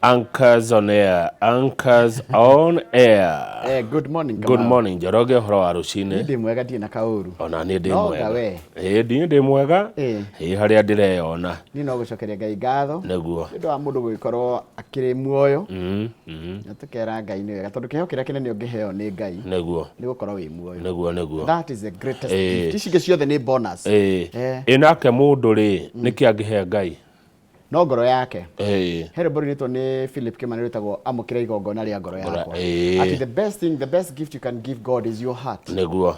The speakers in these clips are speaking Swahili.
Anchors on air. Anchors on air. Good morning. Good morning. Njoroge horo wa rucini. Ndi mwega ti na kauru. Ona ni ndi mwega. Ndi mwega. Haria ndireyona. Ni no gucokeria Ngai ngatho. Neguo. Ndu wa mundu guikorwo akiri muoyo. Natukera Ngai ni wega tondu kihokera kinene ungiheo ni Ngai. Neguo. Ni gukorwo wi muoyo. Neguo. That is the greatest gift. Icige ciothe ni bonus. Inake mundu ri niki angihe Ngai. No ngoro yake. Here bori nitwo ni Philip Kimani ritagwo amukira igongona ria ngoro yakwa. Ati the best gift you can give God is your heart. Neguo.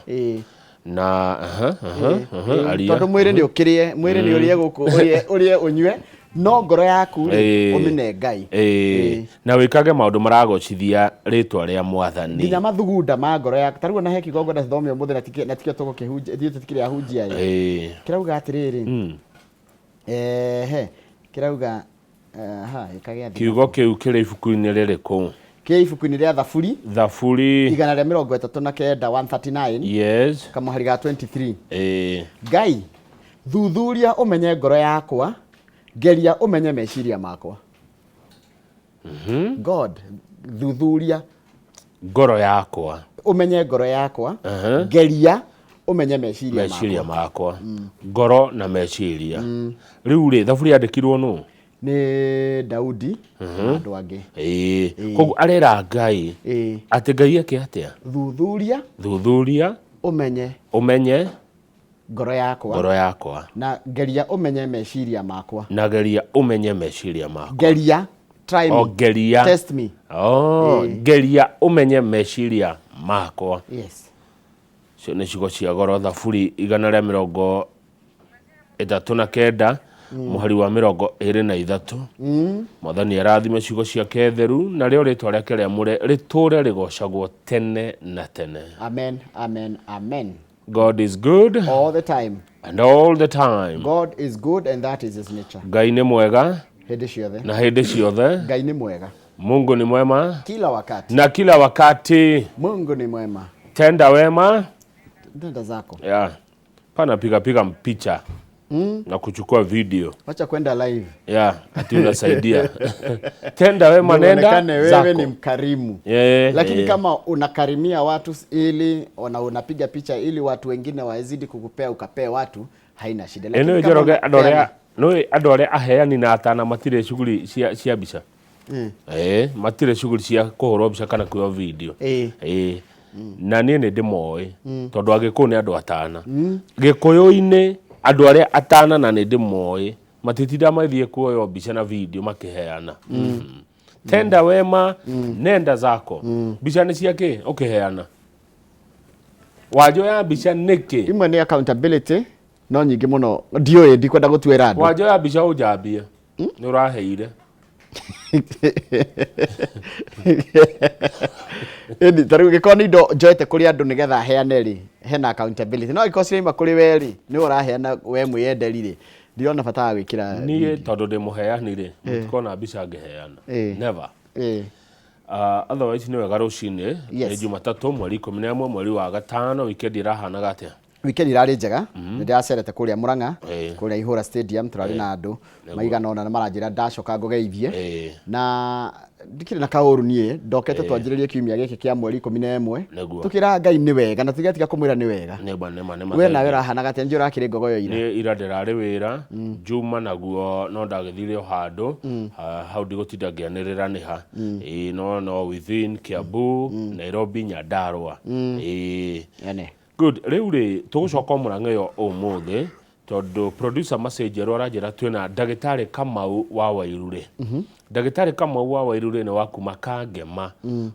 Na ali tondu mwire ni ukirie mwire ni urie guku urie unywe no ngoro yaku umine Ngai. Na wikage maundu maragocithia ritwa ria Mwathani. Nginya mathugunda ma ngoro yaku tarigwo na heki igongona thomio muthe na tikio tugo kihunjia thio tikire ahunjia kirauga atiriri kirauga ikagea kiugo kiu kiri ibuku-ini ririku ki ibuku-ini ria Thaburi 139 139 yes kamuhari ga 23 Ngai thuthuria umenye ngoro yakwa geria umenye meciria makwa. God thuthuria ngoro yakwa umenye ngoro yakwa geria umenye meciria makwa ngoro na meciria riu ri Thaburi yandikirwo nu ni Daudi andu angi koguo arera Ngai ati Ngai ake atia thuthuria umenye ngoro yakwa na geria umenye meciria makwa geria try me geria test me geria umenye meciria makwa. Yes cio ni ciugo cia goro Thaburi 139 muhari wa 23 Mwathani arathime ciugo ciake theru na rio ritwa riake riamure riture rigocagwo tene na tene. Amen. God is good all the time and all the time. God is good and that is his nature. Ngai ni mwega hindi ciothe na hindi ciothe. Ngai ni mwega. Mungu ni mwema kila wakati na kila wakati. Mungu ni mwema. Tenda wema ndenda zako. Pana piga picha na kuchukua video. Acha kwenda live. Ati unasaidia. Tenda wema nenda zako. Wewe ni mkarimu. Lakini kama unakarimia watu ili unapiga picha ili watu wengine wazidi kukupea ukapea watu haina shida. Lakini Njoroge adore aheani na atana matire shughuli cia bica. Matire shughuli cia kuhoro bica kana kuyo video. Na nie ni ndimoi tondu agikuyu ni andu atana gikuyu-ini andu aria atana na ni ndimoi matitinda mathie kuoyo bica na video makiheana. Tenda wema nenda zako. Bica ni ciake ukiheana wajo ya bica niki imwe ni accountability no nyingi muno ndiyo ndikwenda gutwira andu wajo ya bica ujambia ni uraheire tariu gikoni ndo njoete kuri andu nigetha heane ri hena accountability no iko cirima kuri weri ni uraheana we mwiyenderi ri ndirona bata wa gwikira ni tondu ndi muheani ri mutikona bica ngeheana never otherwise ni wega rucini Jumatatu mweri 11 mweri wa gatano weekend irahana gatia. Weekend irari njega ndiracerete kuria Murang'a kuria Ihura Stadium turari na andu maigana ona maranjira ndacoka ngogeithie na ndikire na kauru nie ndokete twanjiririe kiumia giki kia mweri 11 tukira Ngai ni wega na tigatiga kumwira ni wega we na wera hana gate njura kire ngogoyo ira ndirari wira Juma naguo no ndagithire handu how ndigutinda ngianirira ni ha no within Kiambu Nairobi Nyandarua Good. Riu tugucoka Murang'a yo umuthi tondu producer message ro aranjira twina Ndagitari Kamau wa Wairure. Ndagitari Kamau wa Wairure ni wakuma Kangema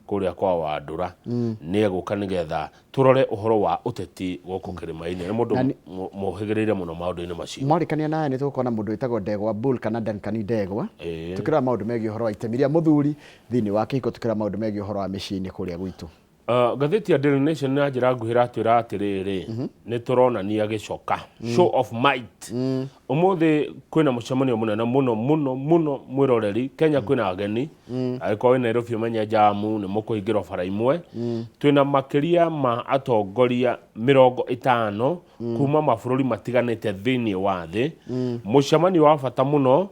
kuria kwa Wandura ni eguka nigetha turore uhoro wa uteti guku kirima-ini ni mundu muhigireire muno maundu-ini macio. Mwarikania naye ni tukona mundu witagwo Ndegwa Bull kana Duncan Ndegwa tukira maundu megi uhoro wa itemi ria muthuri thini wa kihiko tukira maundu megi uhoro wa micini kuria gwitu. Gatheti ya Daily Nation na njira nguhira twira atiriri ni turonania gicoka show of might umuthi kwina mucemanio munene muno mwiroreri Kenya kwina ageni ariko wina Nairobi umenya jamu ni mukuhingirwo bara imwe twina makiria ma atongoria 50 kuma mabũrũri matiganite thiini wa thi mucemanio wa bata muno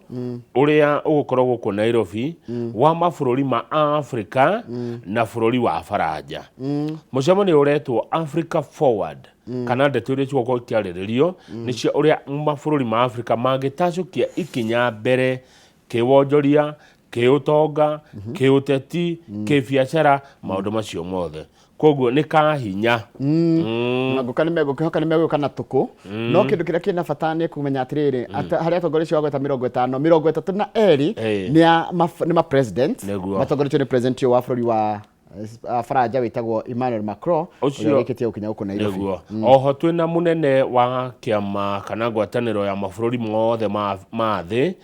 uria ugukorwo guku Nairobi wa mabũrũri ma Africa na bũrũri wa Faranja mucemanio uretwo Africa Forward kana ndeto iria cigũkorwo ikiarĩrĩrio nicio uria mabũrũri ma Africa mangĩtacukia ikinya mbere kiwonjoria kiutonga kiuteti kibiacara maundu macio mothe koguo ni kahinya ngukani megũka na tuku no kindu kiria kina bata ni kumenya atiriri haria atongoria cio gweta 32 ni ma president matongoria ni president wa bũrũri wa Faranja witagwo Emmanuel Macron ucio geketie ukinya uko Nairobi oho twina munene wa kiama kana ngwataniro ya mabũrũri mothe ma thi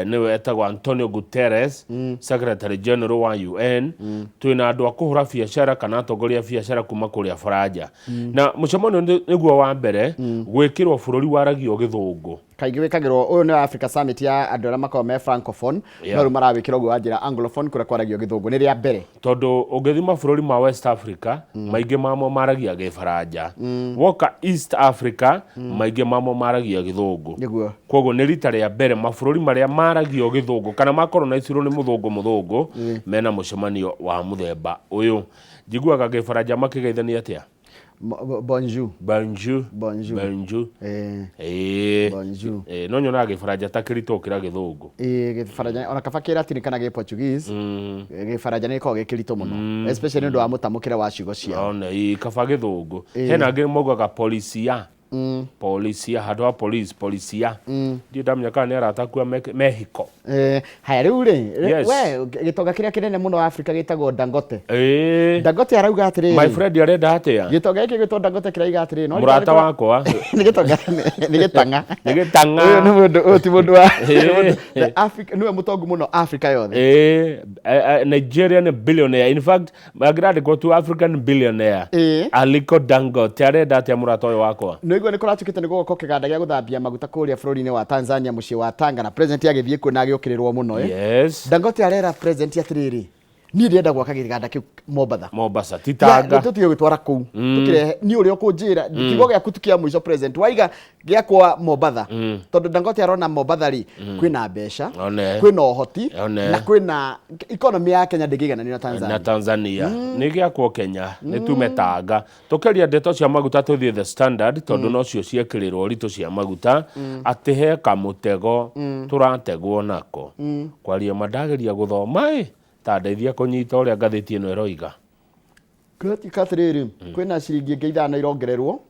ni wetagwo Antonio Guterres Secretary General wa UN twina andu akuhura biacara kana atongoria biacara kuma kuria Faranja na mucemanio niguo wa mbere gwikirwo bũrũri waragio githũngũ kaingĩ wikagirwo uyu ni Africa Summit ya andu aria makoragwo me francophone no marawikira guo njira anglophone kuria kwaragio githũngũ ni ria mbere tondu ungithi mabũrũri ma West Africa maingi mamo maragia Gifaranja woka East Africa maingi mamo maragia githũngũ koguo ni rita ria mbere mabũrũri maria maragio githũngũ kana makorwo na iciro ni muthũngũ mena mucemanio wa muthemba uyu njiguaga Gifaranja makigeithania atia bonjour bonjour no nyona Gifaranja takirito kira githũngũ Gifaranja ona kabakira tini kana Portuguese Gifaranja ni ko gikirito muno especially ndo amutamukira wa ciugo ciao ona kaba githũngũ hena ngi mogaga polisia handũ ha polisia ndio ndamenya kana ni aratakua Mexico haya riu we gitonga kiria kinene muno wa Africa gitagwo Dangote Dangote arauga atiri my friend arenda atia gitonga giki gitwo Dangote kiraiga atiri no murata wakwa ni gitonga ni gitanga uyu ni mundu ti mundu wa Africa niwe mutongu muno Africa yothe Nigerian billionaire in fact magrade go to African billionaire Aliko Dangote arenda atia murata uyu wakwa Niguo ni kuratukite ni goko kiganda gia guthambia maguta kuria bũrũri-inĩ wa Tanzania muciĩ wa Tanga na president agithie kuo na agĩũkĩrĩrwo muno Dangote arera president atiriri ni ndienda gwaka kiganda kiu Mombasa titanga tutige gwitwara kuu tukirehe ni uria kunjira kigo gĩa kutukia mwico president waiga gĩa kwa Mombasa tondu Dangote arona Mombasa ri kwina mbeca kwina uhoti na kwina economy ya Kenya ndĩngĩigananio na Tanzania ni gĩa kwa Kenya ni tumetanga tukeria ndeto cia maguta tuthie The Standard tondu no cio ciekĩrĩrwo ritu cia maguta ati he kamutego turategwo nako kwaria mandageria guthoma ta ndeithia kunyita uria ngathĩti ĩno ĩroiga katiriri kwina ciringi ingĩ ithano irongererwo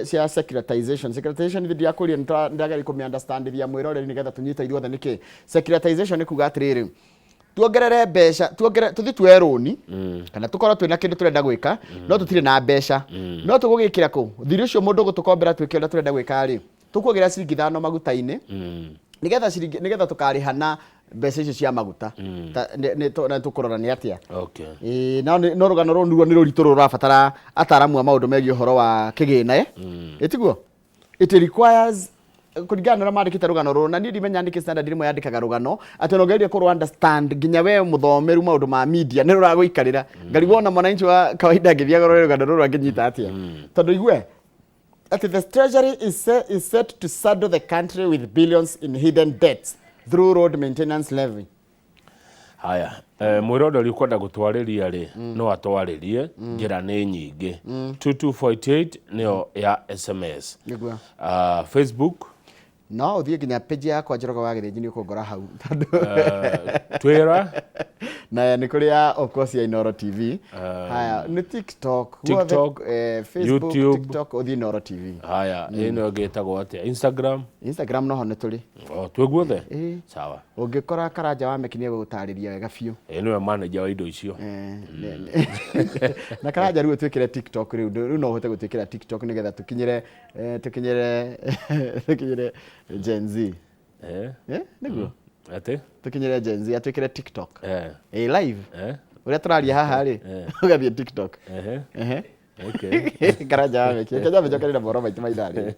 cia securitization video ya kuria ndageri ku understandithia mwiroreri nigetha tunyita ithuothe niki securitization kuga atiriri tuongerere mbeca tuthi tweroni kana tukorwo twina kindu turenda gwika no tutire na mbeca no tugugikira ku thiri ucio mundu gutukombera twike uria turenda gwika ri tukugira ciringi ithano maguta-ini nigetha tukarihana mbeca icio cia maguta na tukurora ni atia no rugano ruo ni ruritu rurabatara ataramu a maundu megie horo wa kigina itiguo it requires kuringana na mandikite rugano ruo na ni ndimenya ndike standard rimwe yandikaga rugano ati no geria ku understand ginya we muthomeru maundu ma media ni ruragwikarira ngari wona mwananchi wa kawaida ngithia rugano ruo anginyita atia tondu igwe that the treasury is set to saddle the country with billions in hidden debts through road maintenance levy. Haya, mwiroreri kwenda gutwariria ri no atwaririe njira ni nyingi 2248 nio ya SMS Facebook no uthie nginya page yakwa Njoroge wa Githinji ni ukongora hau Twitter na ni kuri ya of course ya Inoro TV haya ni TikTok Facebook YouTube. TikTok uthie Inoro TV haya ino getagwo atia Instagram no ho ni turi tweguothe sawa ungikora Karanja wa mekinie gutariria wega biu niwe manager wa indo icio na Karanja riu twikire TikTok riu no hote gutwikira TikTok nigetha tukinyire Gen Z niguo ate tukinyire Gen Z atwikire TikTok live Uria turaria haha ri ugathie TikTok. Okay. Karaja ame kija me jokerera boro maitu maithari.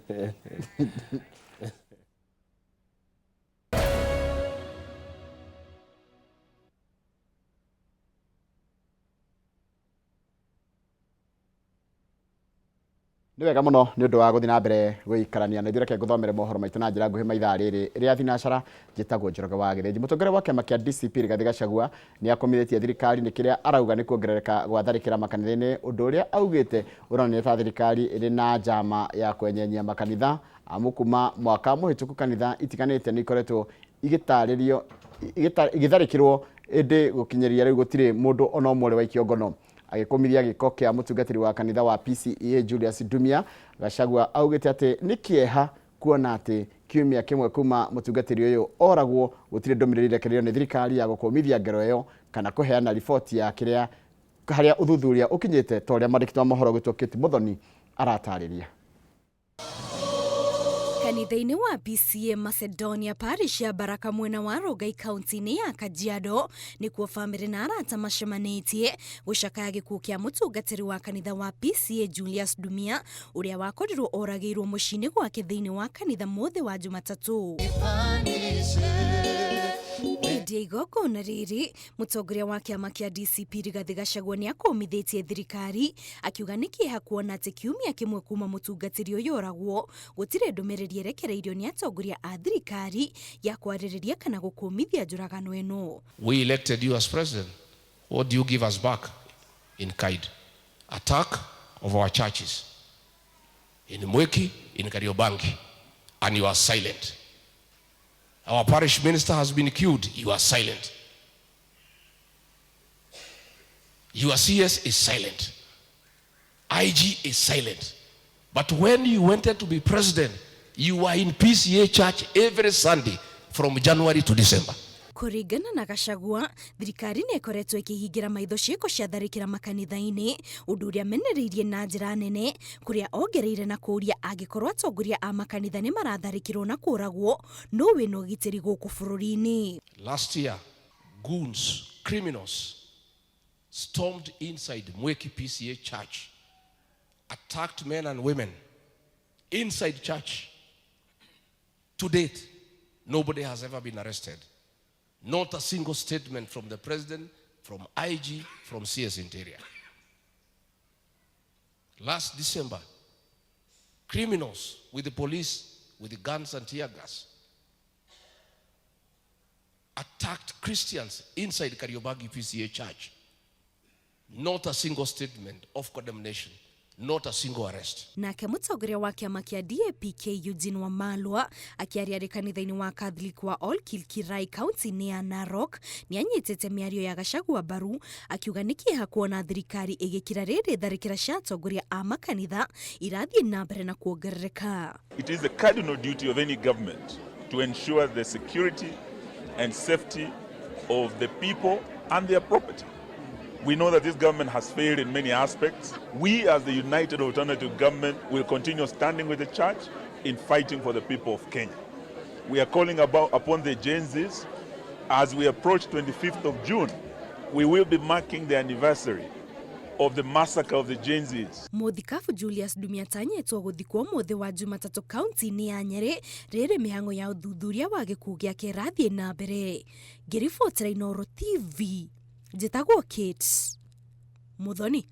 Nĩ wega mũno nĩ ũndũ wa gũthiĩ na mbere gũikarania na ithuĩ reke ngũthomere mohoro maitũ na njĩra nguhĩ maithaa rĩrĩ rĩa thinacara njĩtagwo Njoroge wa Gĩthĩnji. Mũtongoria wa kĩama kĩa DCP Rigathĩ Gachagua nĩ akomithĩtie thirikari nĩ kĩrĩa arauga nĩ kuongerereka gwa tharĩkĩra makanitha-inĩ, ũndũ ũrĩa augĩte ũronania ta thirikari ĩrĩ na njama ya kwenyenyia makanitha amu kuma mwaka mũhĩtũku kanitha itiganĩte nĩ ikoretwo igĩtarĩrio igĩtharĩkĩrwo ĩndĩ gũkinyĩria rĩu gũtirĩ mũndũ ona ũmwe waikio ngono. Agĩkomithia gĩko kĩa mũtungatĩri wa kanitha wa PCEA Julius Ndumia, Gachagua augĩte atĩ nĩ kĩeha kuona atĩ kiumia kĩmwe kuma mũtungatĩri ũyũ oragwo gũtirĩ ndũmĩrĩri irekereirio nĩ thirikari ya gũkũmithia ngero ĩyo kana kũheana riboti ya kĩrĩa harĩa ũthuthuria ũkinyĩte ta ũrĩa mwandĩki wa mohoro gwĩtwo Kate Muthoni aratarĩria. Kanitha-inĩ wa PCEA Macedonia Parish ya Baraka mwena wa Rongai kaunti-inĩ ya Kajiado nĩkuo bamĩrĩ na arata macemanĩtie gũcakaya gĩkuũ kĩa mũtungatĩri wa kanitha wa PCEA Julius Ndumia ũrĩa wakorirwo oragĩirwo mũciĩ-inĩ gwake thĩinĩ wa kanitha mũthĩ wa Jumatatũ. Hĩndĩ ya igongona rĩrĩ, mũtongoria wa kĩama kĩa DCP Rigathĩ Gachagua nĩ akomithĩtie thirikari akiuga nĩ kĩeha kuona atĩ kiumia kĩmwe kuma mũtungatĩri ũyũ oragwo gũtirĩ ndũmĩrĩri ĩrekereirio nĩ atongoria a thirikari ya kwarĩrĩria kana gũkũmithia njũragano ĩno. We elected you as president. What do you give us back in kind? Attack of our churches in Mweki, in Kariobangi, and you are silent. Our parish minister has been killed. You are silent. Your CS is silent. IG is silent. But when you wanted to be president, you were in PCEA church every Sunday from January to December. Kũringana na Gachagua, thirikari nĩ ĩkoretwo ĩkĩhingira maitho ciĩko cia tharĩkĩra makanitha-inĩ, ũndũ ũrĩa menereirie na njĩra nene, kũrĩa ongereire na kũũria angĩkorwo atongoria a makanitha nĩ maratharĩkĩrwo na kũũragwo, no wĩna ũgitĩri gũkũ bũrũri-inĩ. Last year, goons, criminals, stormed inside Mweki PCEA church, attacked men and women inside church. To date, nobody has ever been arrested. Not a single statement from the president, from IG, from CS Interior. Last December, criminals with the police, with the guns and tear gas, attacked Christians inside Kariobangi PCEA church. Not a single statement of condemnation. Not a single arrest. Nake mũtongoria wa kĩama kĩa DAP-K Eugene Wamalwa akĩaria arĩ kanitha-inĩ wa Catholic wa All Kilkirai kaunti-inĩ ya Narok nĩ anyitĩte mĩario ya Gachagua mbaru akiuga nĩ kĩeha kuona thirikari ĩgĩkĩra rĩrĩ tharĩkĩra cia atongoria a makanitha irathiĩ na mbere na kuongerereka. It is the cardinal duty of any government to ensure the security and safety of the people and their property. We know that this government has failed in many aspects. We, as the United Alternative Government, will continue standing with the church in fighting for the people of Kenya. We are calling upon the Gen Zs as we approach 25th of June. We will be marking the anniversary of the massacre of the Gen Zs. Mũthikabu Julius Ndumia tanyĩtwo gũthikwo mũthĩ wa Jumatatũ kaunti-inĩ ya Nyeri rĩrĩ mĩhang'o ya ũthuthuria wa gĩkuũ gĩake ĩrathiĩ na mbere. Ngĩribotera Inooro TV. Njĩtagwo Kate Muthoni.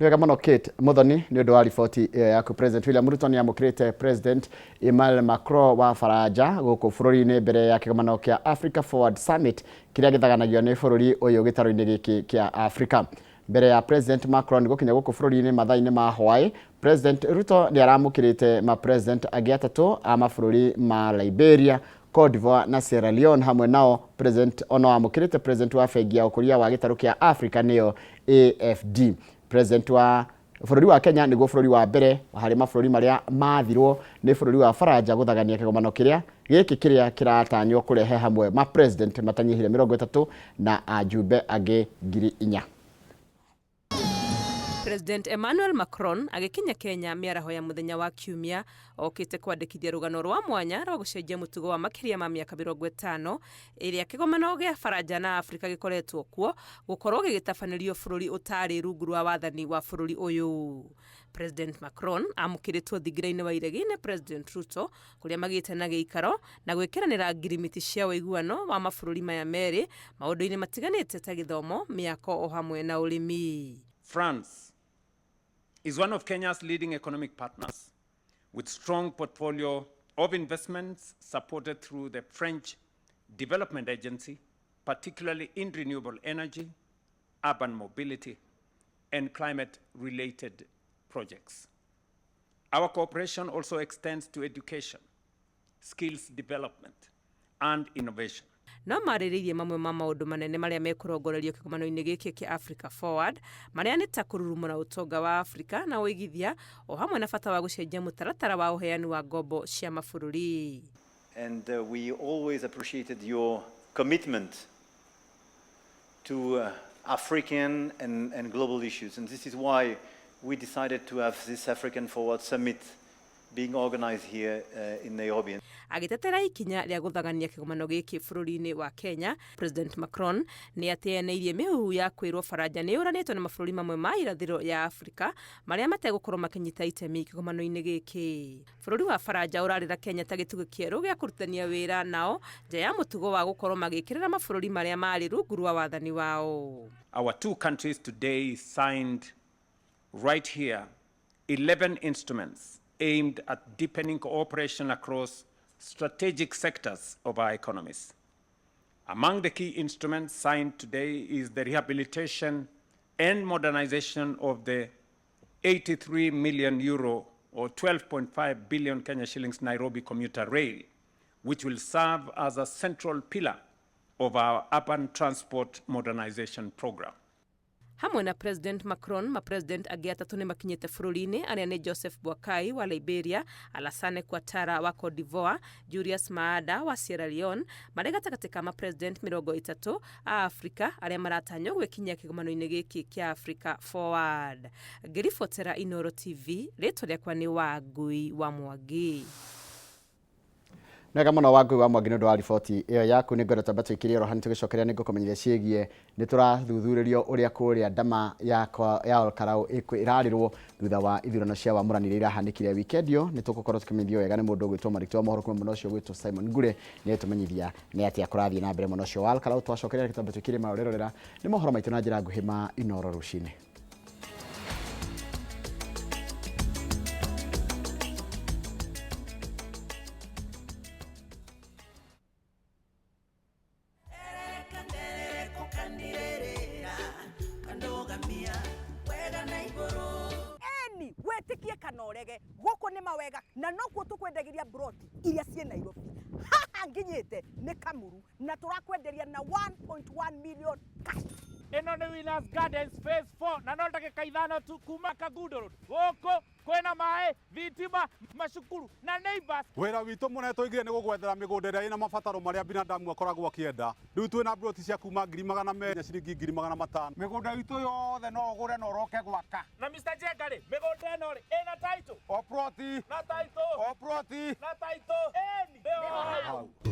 Nĩ wega mũno Kate Muthoni nĩ ũndũ wa riboti yaku. President William Ruto nĩ amũkĩrĩte President Emmanuel Macron wa Faranja gũkũ bũrũri-inĩ mbere ya kĩgomano kĩa Africa Forward Summit kĩrĩa gĩthaganagio nĩ bũrũri ũyũ gĩtaro-inĩ gĩkĩ kĩa Africa. Mbere ya President Macron gũkinya gũkũ bũrũri-inĩ mathaa-inĩ ma hwaĩ, President Ruto nĩ aramũkĩrĩte ma-president angĩ atatũ a mabũrũri ma Liberia, Cote d'Ivoire na Sierra Leone, hamwe nao President ono amũkĩrĩte President wa bengi ya ũkũria wa gĩtarũ kĩa Africa nĩyo AFD. President wa bũrũri wa Kenya nĩguo bũrũri wa mbere harĩ mabũrũri marĩa mathirwo nĩ bũrũri wa Faranja gũthagania kĩgomano kĩrĩa kĩrĩa kĩratanywo kũrehe hamwe ma-president matanyihire 30 na ajumbe angĩ 4,000. President Emmanuel Macron agikinya Kenya miaraho ya muthenya wa kiumia okite kwandikithia rugano rwa mwanya rwa gucenjia mutugo wa makiria ma miaka 50 iria kigomano gia Faranja na Afrika gikoretwo kuo gukorwo gigitabanĩrio bũrũri utari rungu rwa wathani wa bũrũri uyu. President Macron amukiritwo thigiraini wa iregi ni President Ruto kuria magite na giikaro na gwikiranira ngirimiti cia wiguano wa mabũrũri maya meri maundu-ini matiganite ta githomo, miako o hamwe na urimi. France is one of Kenya's leading economic partners with strong portfolio of investments supported through the French Development Agency, particularly in renewable energy, urban mobility, and climate-related projects. Our cooperation also extends to education, skills development, and innovation. No marĩrĩirie mamwe ma maũndũ manene marĩa mekurongorerio kĩgomano-inĩ gĩkĩ kĩa Africa Forward marĩa nĩ ta kũrurumũra ũtonga wa Afrika na ũigithia o hamwe na bata wa gũcenjia mũtaratara wa ũheani wa ngombo cia mabũrũri. And we always appreciated your commitment to African and global issues, and this is why we decided to have this African Forward Summit being organized here in Nairobi. Agitetera ikinya rĩa guthagania kĩgomano gĩkĩ bũrũri-inĩ wa Kenya, President Macron nĩ ateanĩirie mĩhuhu ya kwĩrwo Faranja nĩ ũranĩtwo na mabũrũri mamwe ma irathĩro ya Afrika marĩa mategũkorwo makinyita itemi kĩgomano-inĩ gĩkĩ. Bũrũri wa Faranja ũrarĩra Kenya ta gĩtugĩ kĩerũ gĩa kũrutania wĩra nao nja ya mũtugo wa gũkorwo magĩkĩrĩra mabũrũri marĩa marĩ rungu rwa wathani wao. Our two countries today signed right here 11 instruments aimed at deepening cooperation across strategic sectors of our economies. Among the key instruments signed today is the rehabilitation and modernization of the 83 million euro or 12.5 billion Kenya shillings Nairobi commuter rail, which will serve as a central pillar of our urban transport modernization program. Hamwe na President Macron, mapresident angĩ atatũ nĩ makinyĩte bũrũri-inĩ arĩa nĩ Joseph Boakai wa Liberia, Alassane Ouattara wa Cote d'Ivoire, Julius Maada wa Sierra Leone, marĩ gatagatĩ ka mapresident 30 a Afrika arĩa maratanywo gwĩkinyia kĩgomano-inĩ gĩkĩ kĩa Africa Forward. Ngĩribotera Inooro TV, rĩtwa rĩakwa nĩ Wangui wa Mwangi. Nega mũno Wangui wa Mwangi nĩ ũndũ wa riboti ĩyo yaku. nĩ ngwenda twambe tũikĩrie rohani tũgĩcokeria nĩ ngũkũmenyithia ciĩgiĩ nĩ tũrathuthurĩrio ũrĩa kũrĩa ndama ya Olkarau ĩrarĩrwo thutha wa ithurano cia wamũranĩre irahanĩkire weekend ĩyo. Nĩ tũgũkorwo tũkĩmenyithio wega nĩ mũndũ ũgwĩtwo Marĩtũ wa mohoro kuma mwena ũcio ũgwĩtwo Simon Ngure nĩ tũmenyithia nĩ atĩa kũrathiĩ na mbere mwena ũcio wa Olkarau. Twacokeria twambe tũikĩrie marorerera nĩ mohoro maitũ na njĩra nguhĩ ma Inooro rũcinĩ. Wetikie kanorege goko ni mawega na nokuo tukwendegeria broti iria cie Nairobi haha nginyite ni Kamuru na turakwenderia na 1.1 million cash. Ino ni Winners Gardens phase 4 na no ndagika ithano tu kuma Kagundo Road goko kwena mae thitima macukuru na neighbors. Wĩra witũ mũnene tũigire nĩ gũgwethera mĩgũnda ĩrĩa ĩna mabataro marĩa binadamu akoragwo akĩenda. Rĩu twĩna broti cia kuma 200,000 ciringi 500,000. Mĩgũnda itũ yothe no ũgũre na ũroke gwaka. Na Mr. Jengari mĩgũnda ĩno rĩ ĩna title o proti na title o proti na title eni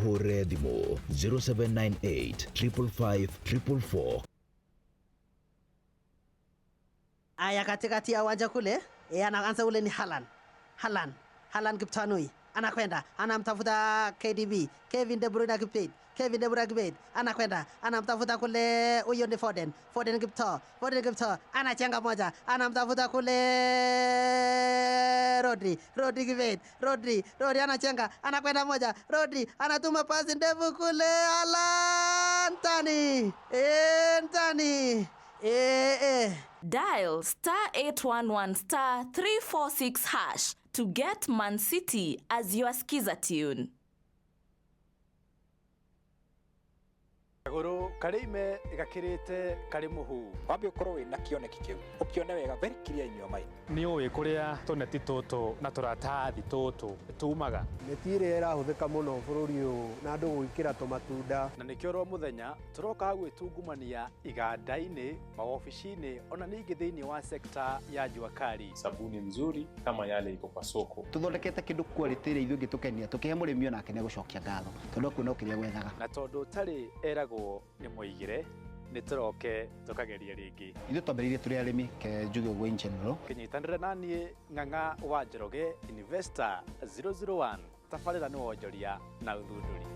Hore thimo 0798 555 444. Aya katikati ya uwanja kule, anaanza ule ni Haaland Kiptanui. Anakwenda, anamtafuta KDB, Kevin De Bruyne akipita, anakwenda, anamtafuta kule huyo ni Foden Kipto, anachenga moja, anamtafuta kule Rodri anachenga, anakwenda moja, Rodri anatuma pasi ndefu kule Haaland Ntani. Dial *811*346# to get Man City as your skiza tune. Guru karime igakirite kari muhu wambe ukorwo wina kioneki kiu ukione wega very clear in your mind ni uwi kuria tuneti tutu na turatathi tutu tumaga metire irahuthika muno bururi uyu na andu gwikira tumatunda na nikio ro muthenya turoka hagu itungumania iganda-ini maofisi-ini ona ningi thiini wa sekta ya jua kali sabuni nzuri kama yale iko kwa soko tuthondekete kindu quality ri ithuĩ gitukenia tukihe murimi ona kene gucokia ngatho tondu kuno kiria gwethaga na tondu tari eragwo ni muigire ni turoke tukageria ringi ithuĩ twambĩrĩirie tũrĩ arĩmi ke njuge ũguo in general kinyitanĩra naniĩ Ng'ang'a wa Njoroge Investor 001 tabarĩra nĩ wonjoria na ũthundũri.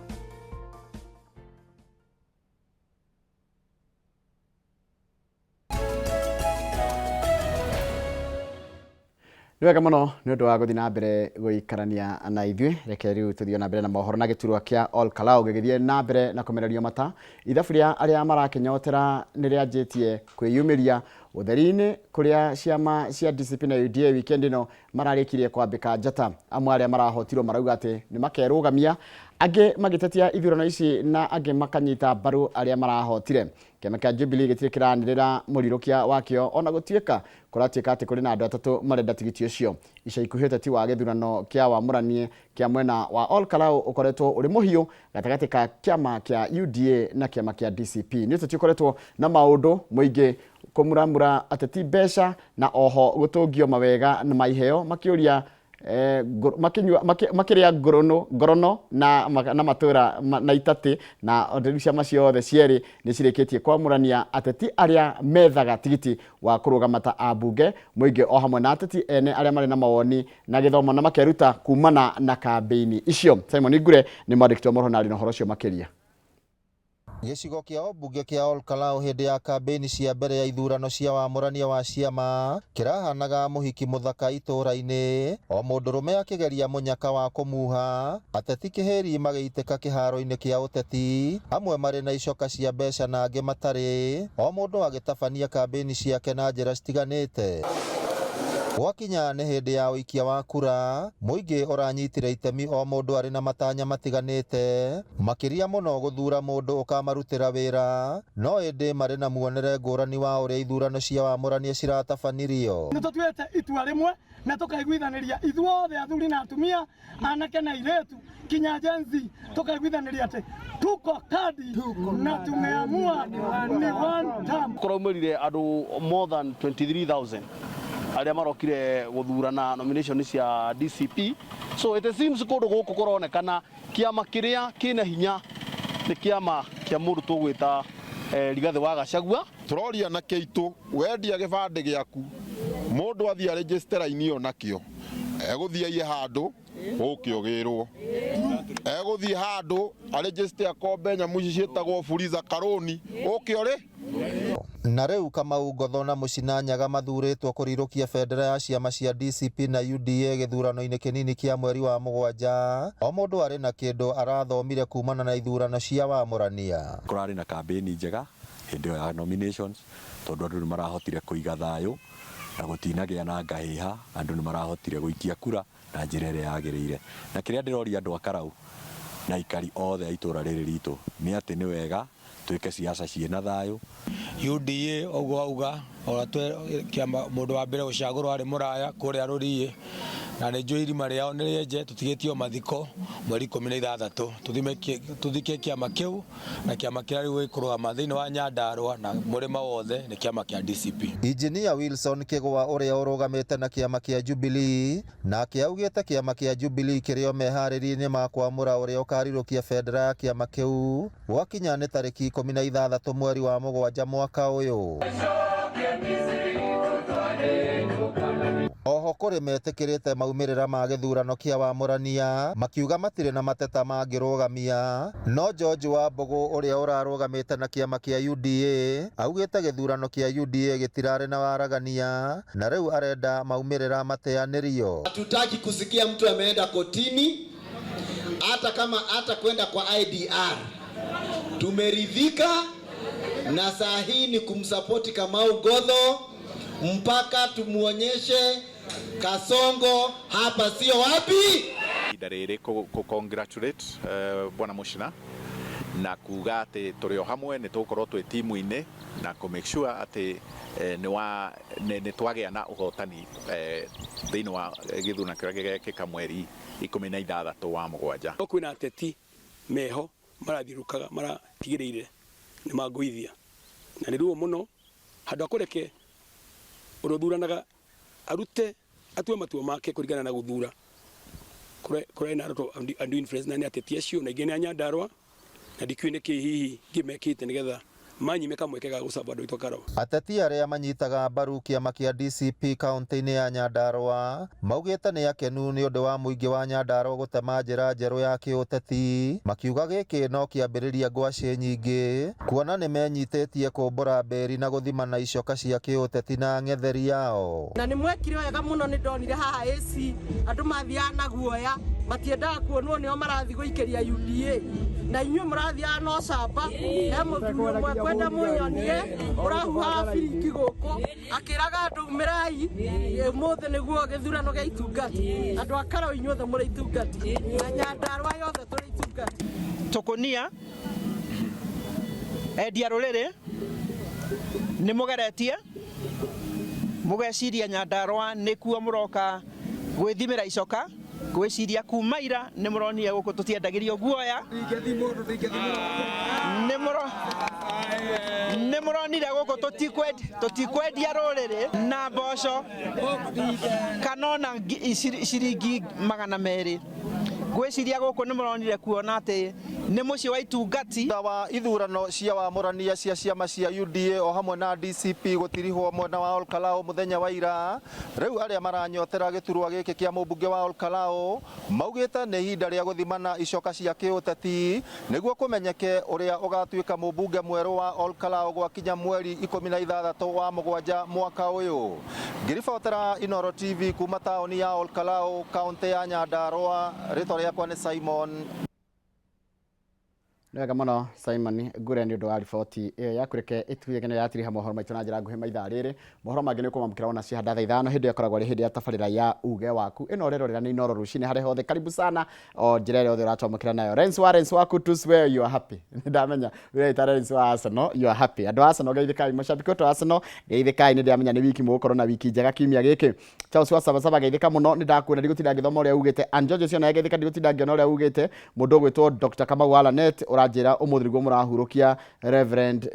Niwega muno ni undu wa guthi na mbere guikarania na ithuĩ reke riu tuthio na mbere na mohoro na giturwa kia Ol Kalou gigithie na mbere na kumererio mata ithabu aria marakenyotera ni rianjitie kwiyumiria utheri-ini kuria ciama cia DCP na UDA weekend ino mararikirie kwambika njata amwe aria marahotirwo marauga ati ni makerugamia ange magitetia ithurano ici na ange makanyita baru aria marahotire kiama kia Jubilee gitire kiranirira murirukia wakio ona gutieka kuratieka ati kuri na andu atatu marenda tigiti ucio ica ikuhi uteti wa githurano kia wamuranie kia mwena wa Ol Kalou ukoretwo uri muhiu gatagati ka kiama kia UDA na kiama kia DCP ni uteti ukoretwo na maundu muingi kumuramura ateti besha na oho gutungio mawega na maiheo makiuria makiria ngorono na matura na itati na onderisha macio the cieri ni cireketie kwamurania ateti aria methaga tigiti wa kurugamata abunge muingi o hamwe na ateti ene aria mari na mawoni na githomo na makeruta kumana na kambeini icio. Simon Igure ni mwandiki wa mohoro na horo cio makiria. Gicigo kia obunge kia Ol Kalou hindi ya kambeini cia mbere ya ithurano cia wamurania wa ciama kirahanaga muhiki muthaka itura-ini o mundurume akigeria munyaka wa kumuha ateti kiheri magiiteka kiharo-ini kia uteti amwe mari na icoka cia mbeca na ange matari o mundu agitabania kambeini ciake na njira citiganite. Gwakinya nĩ hĩndĩ ya ũikia wa kura muingi uranyitire itemi o mundu ari na matanya matiganite makiria muno guthura mundu ukamarutira wira no indi mari na muonere ngurani wa uria ithurano cia wamurania ciratabanirio. Nitutuite itua rimwe na tukaiguithaniria ithuothe athuri na atumia anake na iretu kinya jenzi tukaiguithaniria ati tuko kadi na tumeamua ni one term. Kuraumĩrire andu more than 23,000 aria marokire guthurana nomination cia DCP, so it seems kundu guku kuronekana kiama kiria kina hinya ni kiama kia mundu tugwita Rigathi wa Gachagua. Turoria na keitu wendia gibande giaku mundu athia register-ini yo nakio eguthie handu ukiogirwo eguthie handu aregister kombe nyamu cietagwo Fuliza Karoni ukiore na riu Kamau Ngotho na Mucinanyaga mathuritwo kurirukia bendera ya ciama cia DCP na UDA githurano-ini kinini kia mweri wa mugwanja o mundu ari na kindu arathomire kumana na ithurano cia wamurania. Kurari na kampeni njega hindi ya nominations tondu andu ni marahotire kuiga thayu na gutinagia na ngahiha andu ni marahotire guikia kura na njira iria yagirire na kiria ndiroria andu a Kalou na ikari othe a itura riri ritu ni ati ni wega tuike siasa ciena thayu. UDA ogo auga ora twe kiama mundu wa mbere gucagurwo ari muraya kuria rurie na nĩ njũĩ irima rĩao nĩ rĩenje tũtigĩtio mathiko mweri 16 tuthike kĩama kĩu na kĩama kĩrĩa rĩu gĩkũrũgama thĩinĩ wa Nyandarua na mũrĩma wothe nĩ kĩama kĩa DCP. Engineer Wilson Kĩgwa ũrĩa ũrũgamĩte na kĩama kĩa Jubilee nake augĩte kĩama kĩa Jubilee kĩrĩo meharĩria-inĩ ma kwamũra ũrĩa ũkarirũkia bendera ya kĩama kĩu gwakinya nĩ tarĩki 16 mweri wa mũgwanja mwaka ũyũ. Oho kuri metikirite maumirira ma githurano kia wamurania makiuga matire na mateta mangĩrũgamia no George Wambugu uria ũrarũgamĩte na kiama kia UDA augĩte githurano kia UDA gĩtirarĩ na waragania na rĩu arenda maumirira mateanĩrio. Hatutaki kusikia mtu ameenda kotini hata kwenda kwa IDR. Tumeridhika na saa hii ni kumsapoti Kamau Ngotho mpaka tumuonyeshe Kasongo hapa sio wapi. Darere congratulate Bwana Muchina na kuga ati turi o hamwe ni tukorwo twi timu-ini na ku make sure ati ni twagĩa na ũhotani thĩinĩ wa gĩthurano kĩrĩa gĩgekĩka mweri 16 wa mũgwanja. Kwĩna ateti meho marathiũrũrũkaga maratigĩrĩire nĩ magũithia na nĩ ruo mũno handũ akũreke ũthuranaga arute atue matua make kũringana na gũthura kũrĩ na andũ influence na nĩ ateti acio na ingĩ nĩ Nyandarua na ndikiuĩ nĩkĩ hihi ngĩmekĩte nĩgetha manyime kamweke ga gũcamba andũ itũkaro. Ateti arĩa manyitaga mbaru kĩama kĩa DCP kaunti-inĩ ya Nyandarua maugĩte nĩ akenu nĩ ũndũ wa mũingĩ wa Nyandarua gũtema njĩra njerũ ya kĩũteti, makiuga gĩkĩ no kĩambĩrĩria ngwacĩ nyingĩ kuona nĩ menyitĩtie kũmbũra mberi na gũthimana icoka cia kĩũteti na ng'etheri yao. Na nĩ mwekire wega mũno nĩ ndonire haha AC andũ mathiaga na guoya matiendaga kuonwo nĩo marathi gũikĩria UDA na inyuĩ mũrathiaga no camba he mũthuri ũmwe kwenda mũnyonie ũrahuha biringi gũkũ akĩraga andũ umĩrai ũmũthĩ nĩguo gĩthurano gĩa itungati andũ a Karo inyuothe mũrĩ itungati na Nyandarua yothe tũrĩ itungati. Tũkũnia endia rũrĩrĩ nĩ mũgeretie mũgeciria Nyandarua nĩkuo mũroka gwĩthimĩra icoka gwĩciria kuma ira nĩ mũronire gũkũ tũtiendagĩrio guoya nĩ mũronire gũkũ tũtikwendia rũrĩrĩ na mboco kanona ciringi 200 gwĩciria gũkũ nĩ mũronire kuona atĩ nĩ mũciĩ wa itungati wa ithurano cia wamũrania cia ciama cia UDA o hamwe na DCP gũtirihwo mwena wa Olkalau mũthenya wa ira. Rĩu arĩa maranyotera gĩturwa gĩkĩ kĩa mũmbunge wa Olkalau maugĩte nĩ ihinda rĩa gũthimana icoka cia kĩũteti nĩguo kũmenyeke ũrĩa ũgatuĩka mũmbunge mwerũ wa Olkalau gwakinya mweri 16 wa mũgwanja mwaka ũyũ. Ngĩribotera Inooro TV kuma taũni ya Olkalau kaunti ya Nyandarua, rĩtwa rĩakwa nĩ Simon. Wega mũno Simon ngure nĩ ũndũ wa riboti ĩyo yakũreke ĩtuĩke nĩ yatiriha mohoro maitũ na njĩra nguhĩ maithaa rĩrĩ. Mohoro mangĩ nĩ ũkũmamũkĩra ona ciahanda thaa 5 hĩndĩ ĩkoragwo rĩ hĩndĩ ya tabarĩra ya uge waku. Ĩno rĩrorera nĩ Inooro rũcinĩ harĩa hothe karibu sana o njĩra ĩrĩa yothe ũratwamũkĩra nayo. Rens waku to swear you are happy. Ndamenya wĩra Rens wa Arsenal you are happy. Andũ Arsenal geithĩkai mashabiki wa Arsenal geithĩkai nĩ ndamenya nĩ wiki mũgũkorwo na wiki njega kiumia gĩkĩ. Charles wa Sabasaba geithĩka mũno nĩ ndakuona ndigũtinda ngĩthoma ũrĩa ugĩte. Anjojo cio nayo geithĩka ndigũtinda ngĩona ũrĩa ugĩte. Mũndũ ũgwĩtwo Dr. Kamau Alanet ũranjĩra ũmũthĩ mũrahurũkia Reverend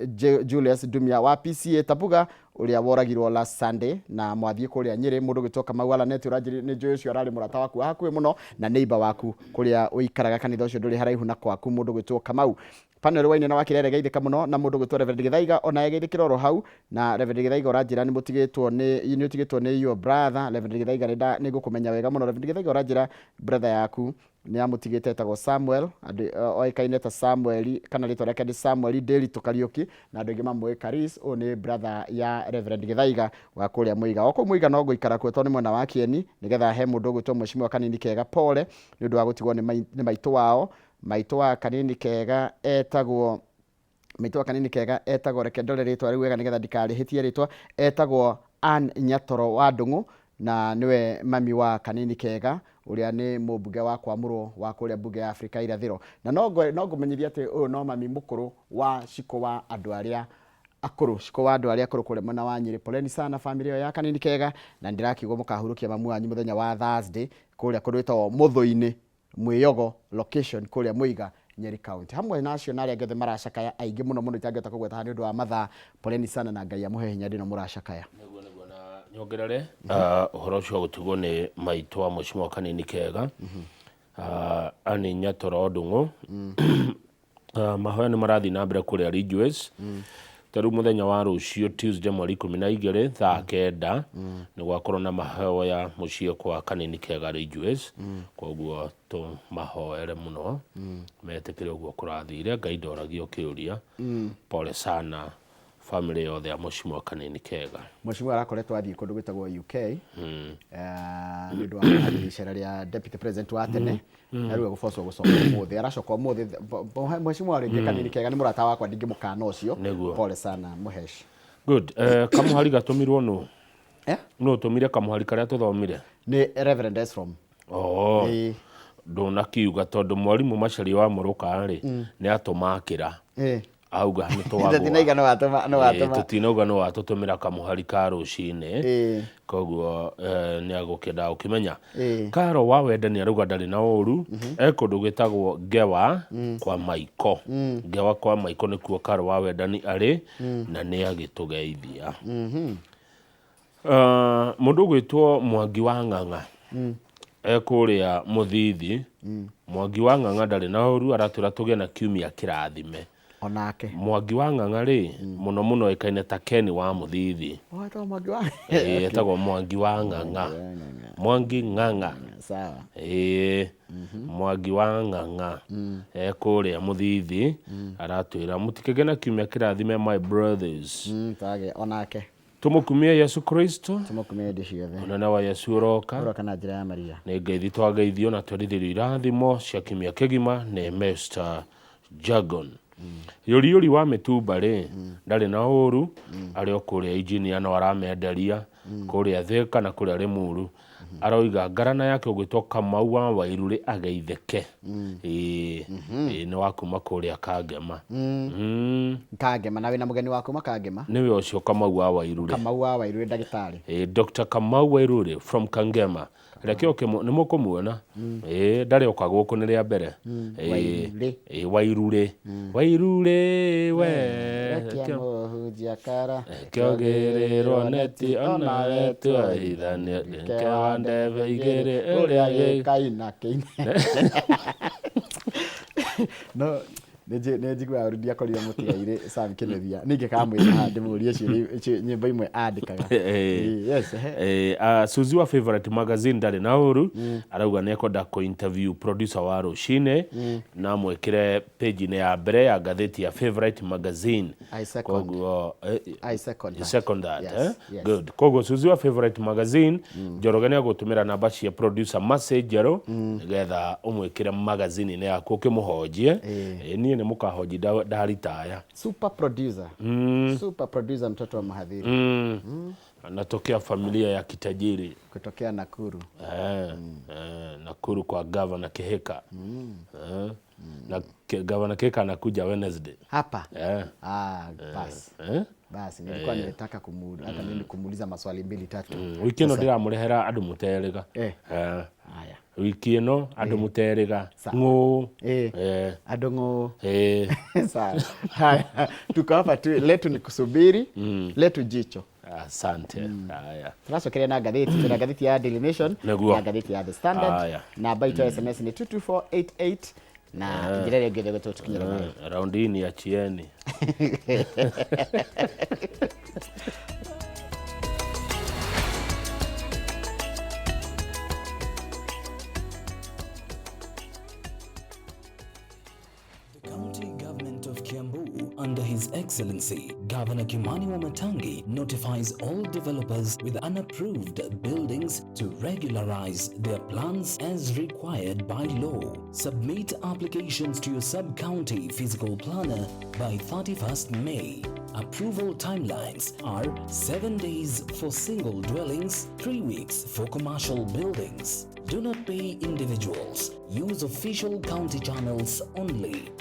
Julius Dumia wa PCA Tabuga uria woragirwo last Sunday na mwathiĩ kũrĩa Nyĩrĩ. Mũndũ gĩtoka Kamau Alanet ũranjĩra nĩ njũĩ ũcio ararĩ mũrata waku hakuhĩ mũno na neighbor waku kũrĩa ũikaraga kanitha ũcio ndũrĩ haraihu na kwaku. Mũndũ gĩtwo Kamau panel waine na wakirere geithĩka mũno na mũndũ gĩtwo Reverend Githaiga ona geithĩkĩra oro hau na Reverend Githaiga ũranjĩra nĩ mũtigĩtwo nĩ your brother. Reverend Githaiga nĩ ngũkũmenya wega mũno. Reverend Githaiga ũranjĩra brother yaku nĩ amutigĩte etagwo Samuel oĩkaine ta Samuel kana rĩtwa rĩake nĩ Samuel Nderitu Kariuki na andũ aingĩ mamũĩ Karis. Ũyũ nĩ brother ya Reverend Githaiga wa kũrĩa Mũiga. O kũu Mũiga no gũikara kuo tondũ nĩ mwena wa Kieni nĩgetha he mũndũ ũgwĩtwo Mheshimiwa Kanini Kega pole nĩ ũndũ wa gũtigwo nĩ maitũ wao. Maitũ wa Kanini Kega etagwo reke ndore rĩtwa rĩu wega nĩgetha ndikarĩhĩtie rĩtwa. Etagwo Ann Nyatoro wa Ndung'u na niwe mami wa Kanini Kega uria ni mũmbunge wa kwamũrwo wa kũrĩa mbunge ya Afrika irathĩro. Na no ngũmenyithia atĩ ũyũ no mami mũkũrũ wa ciko wa andũ arĩa akũrũ kũrĩa mwena wa Nyĩrĩ. Poleni sana family ya Kanini Kega na ndĩrakiuga mũkahurũkia mamu wanyu mũthenya wa Thursday kũrĩa kũndũ gwĩtagwo Mũthũi-inĩ Mwĩyogo location kũrĩa Mũiga Nyeri County. Hamwe na acio na arĩa angĩ maracakaya aingĩ mũno itangĩhota kũgweta nĩ ũndũ wa mathaa. Poleni sana na Ngai amũhe hinya ndĩno mũracakaya. Nyongerere ũhoro ũcio gũtigwo nĩ maitũ wa Mheshimiwa Kanini Kega Ann Nyatoro Ndung'u. Mahoya nĩ marathiĩ na mbere kũrĩa Ridgeways. Tarĩu mũthenya wa rũciũ Tuesday mweri 12 thaa 9 nĩ gwakorwo na mahoya mũciĩ kwa Kanini Kega Ridgeways. Koguo tũmahoere mũno metĩkĩre ũguo kũrathire. Ngai ndoragia ũkĩũria. Pole sana family yothe ya Mheshimiwa Kanini Kega. Mheshimiwa arakoretwo athiĩ kũndũ gwĩtagwo UK nĩ ũndũ wa kũharĩria icera rĩa deputy president wa tene na rĩu egũbocwo gũcoka ũmũthĩ. Aracoka ũmũthĩ. Mheshimiwa rĩngĩ Kanini Kega nĩ mũrata wakwa ndingĩmũkana ũcio. Pole sana Muhesh. Good. Kamuhari gatũmirwo nũ? No ũtũmire kamuhari karĩa tũthomire? Nĩ Reverend Esrom. ndunakiuga tondu mwarimu Macari wa Muruka ri ni atumakira auga ni twagwa tutinauga no watutumira kamuhari ka rucini koguo ni agukenda ukimenya Karo wa wenda ni aruga ndari na uru ekundu gitagwo Ngewa kwa Maiko Ngewa kwa Maiko ni kuo Karo wa wenda ni ari na ni agitugeithia mundu gwitwo Mwangi wa Ng'ang'a ekuria Muthithi Mwangi wa Ng'ang'a ndari na uru aratwira tuge na kiumia kirathime onake Mwangi wa Ng'ang'a ri muno muno ikaine ta Ken wa Muthithi Mwangi wa etagwo Mwangi wa Ng'ang'a Mwangi Ng'ang'a sawa Mwangi wa Ng'ang'a ekuria Muthithi aratwira mutikegena kiumia kirathime my brothers tage onake tumukumie Yesu Kristo tumukumie ndiciothe onana wa Yesu uroka na njira ya Maria ni ngeithi twageithio na twarithirio irathimo cia kiumia kigima ni Mr. Jagon yuri wa mitumba ri ndari na uru ari okuria engineer no aramenderia kuria Thika na kuria Limuru aroiga ngarana yake ugwitwo Kamau wa Wairuri ageitheke ni wakuma kuria Kangema Kangema na wina mugeni waku makangema niwe ucio Kamau wa Wairuri ndagitari Dr. Kamau Wairuri from Kangema rekio ni mukumuona ndari oka guku ni ria mbere Wairuri we hujia kara kiogerero neti ona wetu aithane kewandeve igere uria kaina keine no nejigwa arudia koria mutigaire Sam Kinethia ninge kamwira ndimurie cio nyimbo imwe andikaga yes Suzi wa Favorite Magazine ndari na uru arauga nekoda ko interview producer wa Rucine na mwekire page ne ya mbere ya gatheti ya Favorite Magazine koguo I second that good koguo Suzi wa Favorite Magazine Njoroge ne gutumira namba cia producer Masejero getha umwekire magazine ne yako ukimuhojie ni mukahoji daritaya super producer mtoto wa Mahadhiri anatokea familia ya kitajiri kutokea Nakuru Nakuru kwa Governor Kihika na Governor Kihika anakuja Wednesday hapa basi nilikuwa nimetaka hata mimi kumuuliza maswali 2-3 wiki ino ndiramurehera andu muterega haya wiki ino andu muterega ngo andu ngo sawa haya tuko hapa tu letu nikusubiri letu jicho asante haya tunasokelea na gazeti ya Daily Nation na gazeti ya The Standard na baito SMS ni 22488 na ngirere ngere tukinyira round hii ni achieni Under His Excellency, Governor Kimani Wamatangi notifies all developers with unapproved buildings to regularize their plans as required by law. Submit applications to your sub-county physical planner by 31st May. Approval timelines are 7 days for single dwellings, 3 weeks for commercial buildings. Do not pay individuals. Use official county channels only.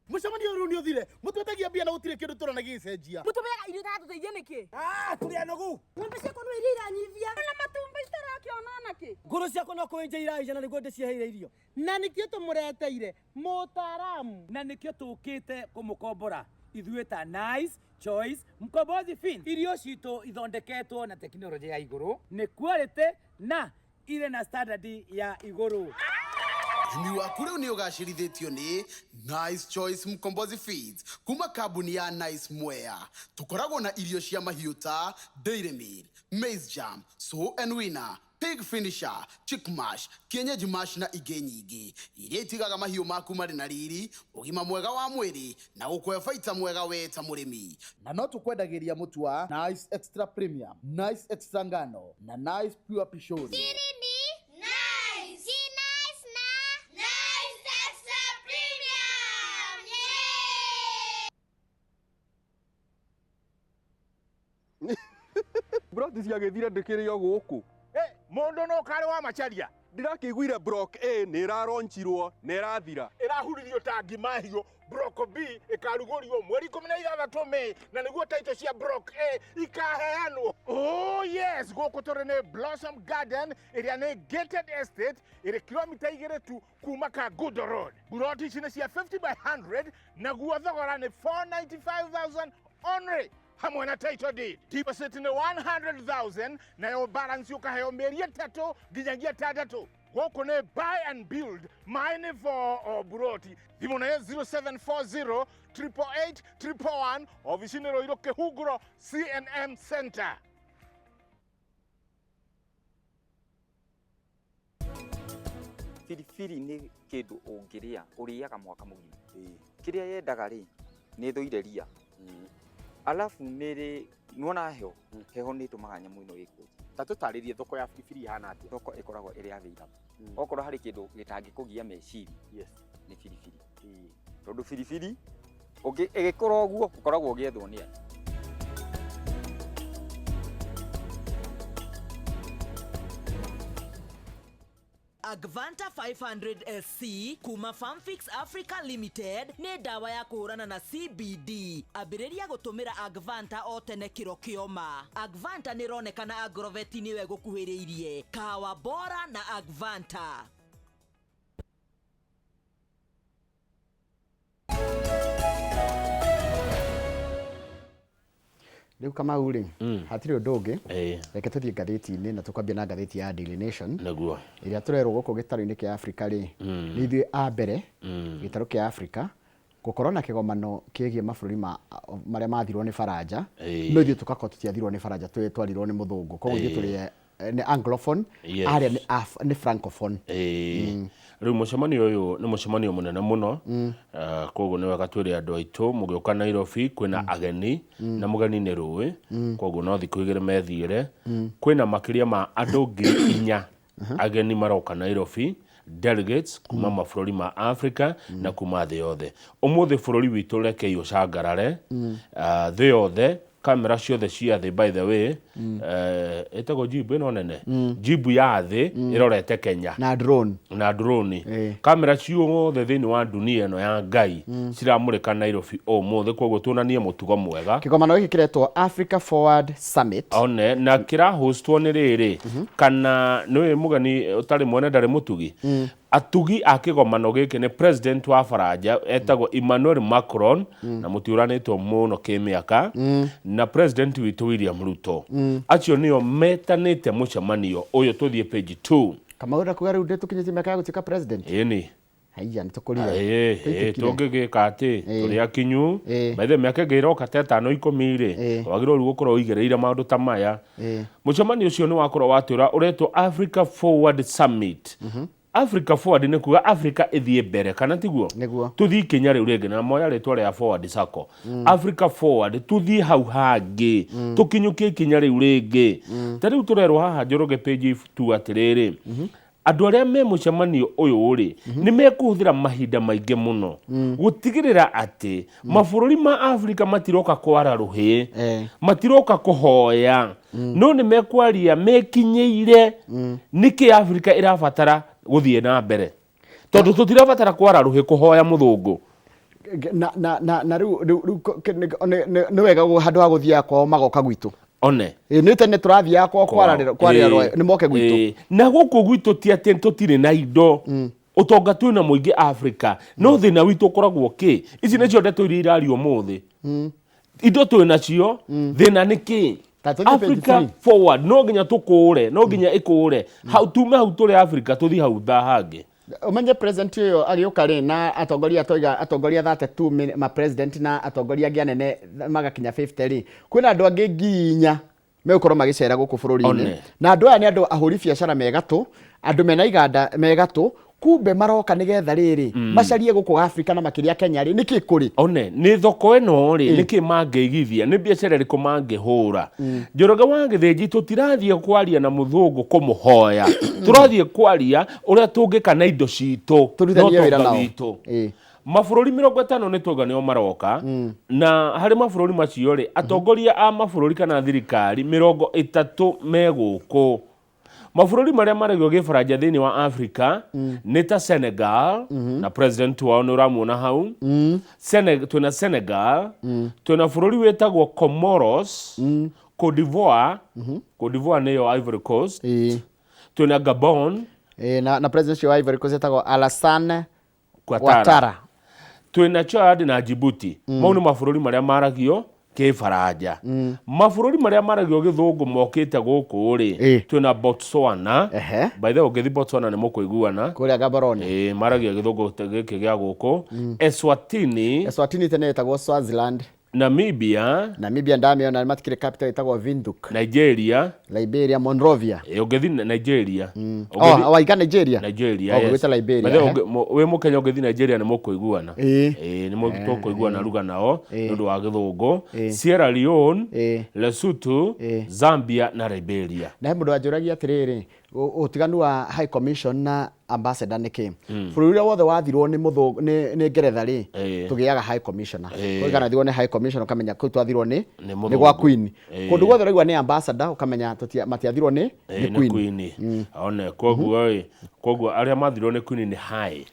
Mucamanio ru ni uthire mutwetagia bia na gutire kindu turana gicenjia mutumega irio tatu teithie niki turi anogu ng'ombe ciakwa no irira nyivia na matumba itarakiona naki nguru ciakwa no kwenja iraija na niguo ndicieheire irio na nikio tumureteire mutaramu na nikio tukite kumukombora ithuĩ ta Nice Choice Mkombozi Fin irio citu ithondeketwo na teknolojia ya iguru ni quality na ile na standard ya iguru. Imi waku riu ni ugacirithitio ni Nice Choice Mkombozi Feeds kuma kambuni ya Nice Mwea. Tukoragwo na irio cia mahiũ ta Dairy Meal, Maize Jam, So and Winner, Pig Finisher, Chick Mash, Kienyeji Mash na ingĩ nyingĩ iria itigaga mahiũ maku marĩ na riri, ũgima mwega wa mwĩrĩ na gũkũhe baita mwega we ta mũrĩmi. Na no tukwendagĩria mũtu wa Nice Extra Premium, Nice Extra Ngano na Nice Pure Pishori. Bro, tisiagethire ndikirio guku. Mondo no kare wa macharia. Ndirakiguire block A nä ĩraronchirwo nä ĩrathira ĩrahuririo tangi mahio block B ĩkarugurio mweri 16 Mei na nĩguo title cia block A ikaheanwo. Oh yes, gũkũ tũrĩ nĩ Blossom Garden ĩrĩa nĩ gated estate ĩrĩ kilomita 2 tu kuma Kagudo Road. Buroti ici nĩ cia 50 by 100 naguo thogora nĩ 495,000 only. Hamwe na title deed. Deposit ni 100,000 na yo balance ukaheo mĩeri 3 nginyagia 6. Gũkũ nĩ buy and build mine for Buroti. Thimũ nĩ 0740 888 111 ofici-inĩ Roiro Kĩhunguro CNM Center. Firifiri nĩ kĩndũ ũngĩrĩa ũrĩaga mwaka mũgima. Kĩrĩa yendaga rĩ nĩ thũire ria. Alafu nĩrĩ nuona heho nĩ tũmaga nyamũ ĩno ĩkũ. Ta tũtarĩrie thoko ya biribiri ihana atĩa? Thoko ĩkoragwo ĩrĩ ya thĩira. Okorwo harĩ kĩndũ gĩtangĩkũgia meciria. Yes. Nĩ biribiri. Tondũ biribiri ĩgĩkorwo ũguo ũkoragwo ũgĩethwo nĩ andũ. Agvanta 500 SC kuma Farmfix Africa Limited nĩ ndawa ya kũhũrana na CBD. Ambĩrĩria gũtũmĩra Agvanta o tene kĩro kĩoma. Agvanta nĩ ronekana Agrovet-inĩ we gũkuhĩrĩirie. Kawa bora na Agvanta. Riu Kamau ri hatiri undu ungi reke tuthie ngathĩti-inĩ na tukwambia na ngathĩti ya Daily Nation naguo iria turerwo gũkũ gĩtarũ-inĩ kĩa Africa ri nĩ ithuĩ a mbere gĩtarũ kĩa Africa gũkorwo na kĩgomano kĩgiĩ mabũrũri marĩa mathirwo nĩ Faranja no ithuĩ tũgakorwo tũtiathirwo nĩ Faranja twarirwo nĩ mũthũngũ koguo ithuĩ tũrĩ nĩ anglophone aria nĩ francophone. Riu mucemanio uyu ni mucemanio munene muno koguo ni wega twire andu aitu mugioka Nairobi kwina ageni na mugeni ni ruwi koguo no thiku igire methiire kwina makiria ma andu 4,000 ageni maroka Nairobi delegates kuma mabũrũri ma Africa na kuma thĩ yothe. Ũmũthĩ bũrũri witũ reke ũcangarare thĩ yothe kamera ciothe cia thĩ by the way etagwo jibu ĩno nene jibu ya thĩ ĩrorete Kenya na drone kamera ciothe thĩinĩ wa dunia ĩno ya Ngai ciramũrĩka Nairobi ũmũthĩ koguo tuonanie mũtugo mwega. Kĩgomano gĩkĩ kĩretwo Africa Forward Summit one na kĩrahostwo nĩ rĩrĩ kana nĩ mũgeni ũtarĩ mwene ndarĩ mũtugi atugi a kĩgomano gĩkĩ nĩ president wa Faranja etagwo Emmanuel Macron na mũtiũranĩtwo mũno kĩmĩaka na president witũ William Ruto acio nĩo metanĩte mũcemanio ũyũ tũthiĩ page 2. Kamau ra kuga rĩu ndĩtũkinyĩtie mĩaka ya gũtuĩka president ĩni haiya nĩtũkũrire tũngĩgĩka atĩ tũrĩ akinyu maithe mĩaka ĩngĩ ĩroka ta 5-10 wagĩrĩirwo rĩu gũkorwo ũigĩrĩire maũndũ ta maya. Mũcemanio ũcio nĩ wakorwo watũra ũretwo Africa Forward Summit. Africa Forward nĩ kuga Africa ĩthiĩ mbere kana tiguo tuthii Kenya rĩu rĩngĩ na moya rĩtwa rĩa Forward Sacco Africa Forward tuthii hau hangĩ tukinyukie Kenya rĩu rĩngĩ ta rĩu tũrerwo haha njoroge page 2 atĩrĩrĩ andũ arĩa me mũcemanio ũyũ rĩ nĩ mekũhũthĩra mahinda maingĩ mũno gũtigĩrĩra atĩ mabũrũri ma Africa matiroka kwara rũhĩ matiroka kũhoya no nĩ mekwaria mekinyĩire nĩkĩ Africa ĩrabatara gũthiĩ na mbere tondũ tutirabatara kwara rũhĩ kũhoya mũthũngũ na rĩu nĩ wega handũ ha gũthiaga kwao magoka gwitũ one nĩ tene tũrathiaga kwao kwarĩra nĩ moke gwitũ na gũkũ gwitũ ti atĩ tũtirĩ na indo ũtonga twĩna mũingĩ Africa no thĩna witũ ũkoragwo kĩ ici nĩcio ndeto iria irario mũthĩ indo twĩna cio thĩna nĩ kĩ Africa Forward no nginya tukũre no nginya ikũre hau tume hau tũrĩ Africa tuthi hau hangĩ umenye president ũyũ agĩũka rĩ na atongoria 32 ma president na atongoria angĩ anene magakinya 50 rĩ kwĩna andũ angĩ nginya megũkorwo magĩcera gũkũ bũrũri-inĩ na andũ aya nĩ andũ ahũri biacara megatũ andũ mena iganda megatũ kumbe maroka nigetha rĩrĩ macarie gũkũ Africa na makĩria Kenya rĩ nĩkĩ kũrĩ one nĩ thoko ĩno rĩ nĩkĩ mangĩigithia nĩ biacara ĩrĩkũ mangĩhũra Njoroge wa Gĩthĩnji tũtirathiĩ kwaria na mũthũngũ kũmũhoya tũrathiĩ kwaria ũrĩa tũngĩka na indo citũ tũrutanie wĩra nao mabũrũri 50 nĩ tũga nĩo maroka na harĩ mabũrũri macio rĩ atongoria a mabũrũri kana thirikari 30 megũkũ Mabũrũri marĩa maragio gĩbaranja thĩinĩ wa Africa nĩ ta Senegal na president wao nĩ ũramuona hau. Twĩna Senegal, twĩna bũrũri wĩtagwo Comoros, Cote d'Ivoire, Cote d'Ivoire nĩyo Ivory Coast, twĩna Gabon na president wa Ivory Coast etagwo Alassane Ouattara, twĩna Chad na Djibouti. Mau nĩ mabũrũri marĩa maragio kĩbaranja. Mabũrũri marĩa maragio gĩthũngũ mokĩte gũkũ rĩ, twĩna Botswana. By the way, ũngĩthiĩ Botswana nĩ mũkũiguana kũrĩa Gaborone. Maragia gĩthũngũ gĩkĩ gĩa gũkũ. Eswatini tene etagwo Swaziland. Namibia ndamĩona matikĩrĩ capital etagwo Windhoek. Liberia Monrovia. Ũngĩthiĩ Nigeria. Waiga Nigeria. Gwĩta Liberia. Wĩ mũkenya ũngĩthiĩ Nigeria nĩ mũkũiguana. Nĩ mũkũiguana ruga nao nĩ ũndũ wa gĩthũngũ. Sierra Leone, Lesotho, Zambia na Liberia. Na he mũndũ wanjũragia atĩrĩrĩ, ũtiganu wa High Commission na ambassador nĩkĩ? Bũrũri ũrĩa wothe wathirwo nĩ Ngeretha rĩ, tũgĩaga High Commissioner. Kũigana thirwo nĩ High Commissioner ũkamenya kũu twathirwo nĩ gwa Queen. Kũndũ guothe ũraigua nĩ ambassador ũkamenya matiathirwo nĩ Queen. One koguo arĩa mathirwo nĩ Queen nĩ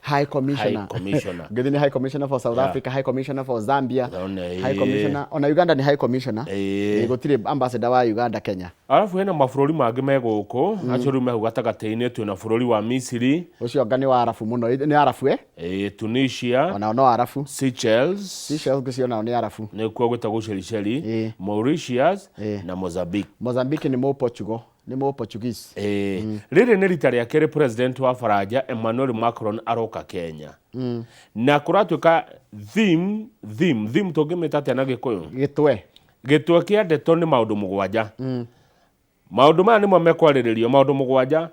High Commissioner. Ngĩthiĩ nĩ High Commissioner for South Africa, High Commissioner for Zambia, High Commissioner ona Uganda nĩ High Commissioner. Gũtirĩ ambassador wa Uganda Kenya. Arabu hena mabũrũri mangĩ me gũkũ, acio rĩu me gatagatĩ-inĩ twĩna bũrũri wa Misiri. Ũcio anga nĩ wa Arabu mũno, nĩ Arabu Tunisia, ona no Arabu. Seychelles ngĩciona nĩ Arabu. Nĩkuo gwĩtagwo Seychelles, Mauritius na Mozambique. Mozambique nĩ Mũportugal. Nĩ Mũportuguese. Rĩrĩ nĩ rita rĩa kerĩ president wa Faranja Emmanuel Macron aroka Kenya. Na kũratuĩka theme tũngĩmĩta atĩa na Gĩkũyũ? Gĩtwe kĩa ndeto nĩ maũndũ mũgwanja. Maũndũ maya nĩmo mekwarĩrĩrio, maũndũ mũgwanja.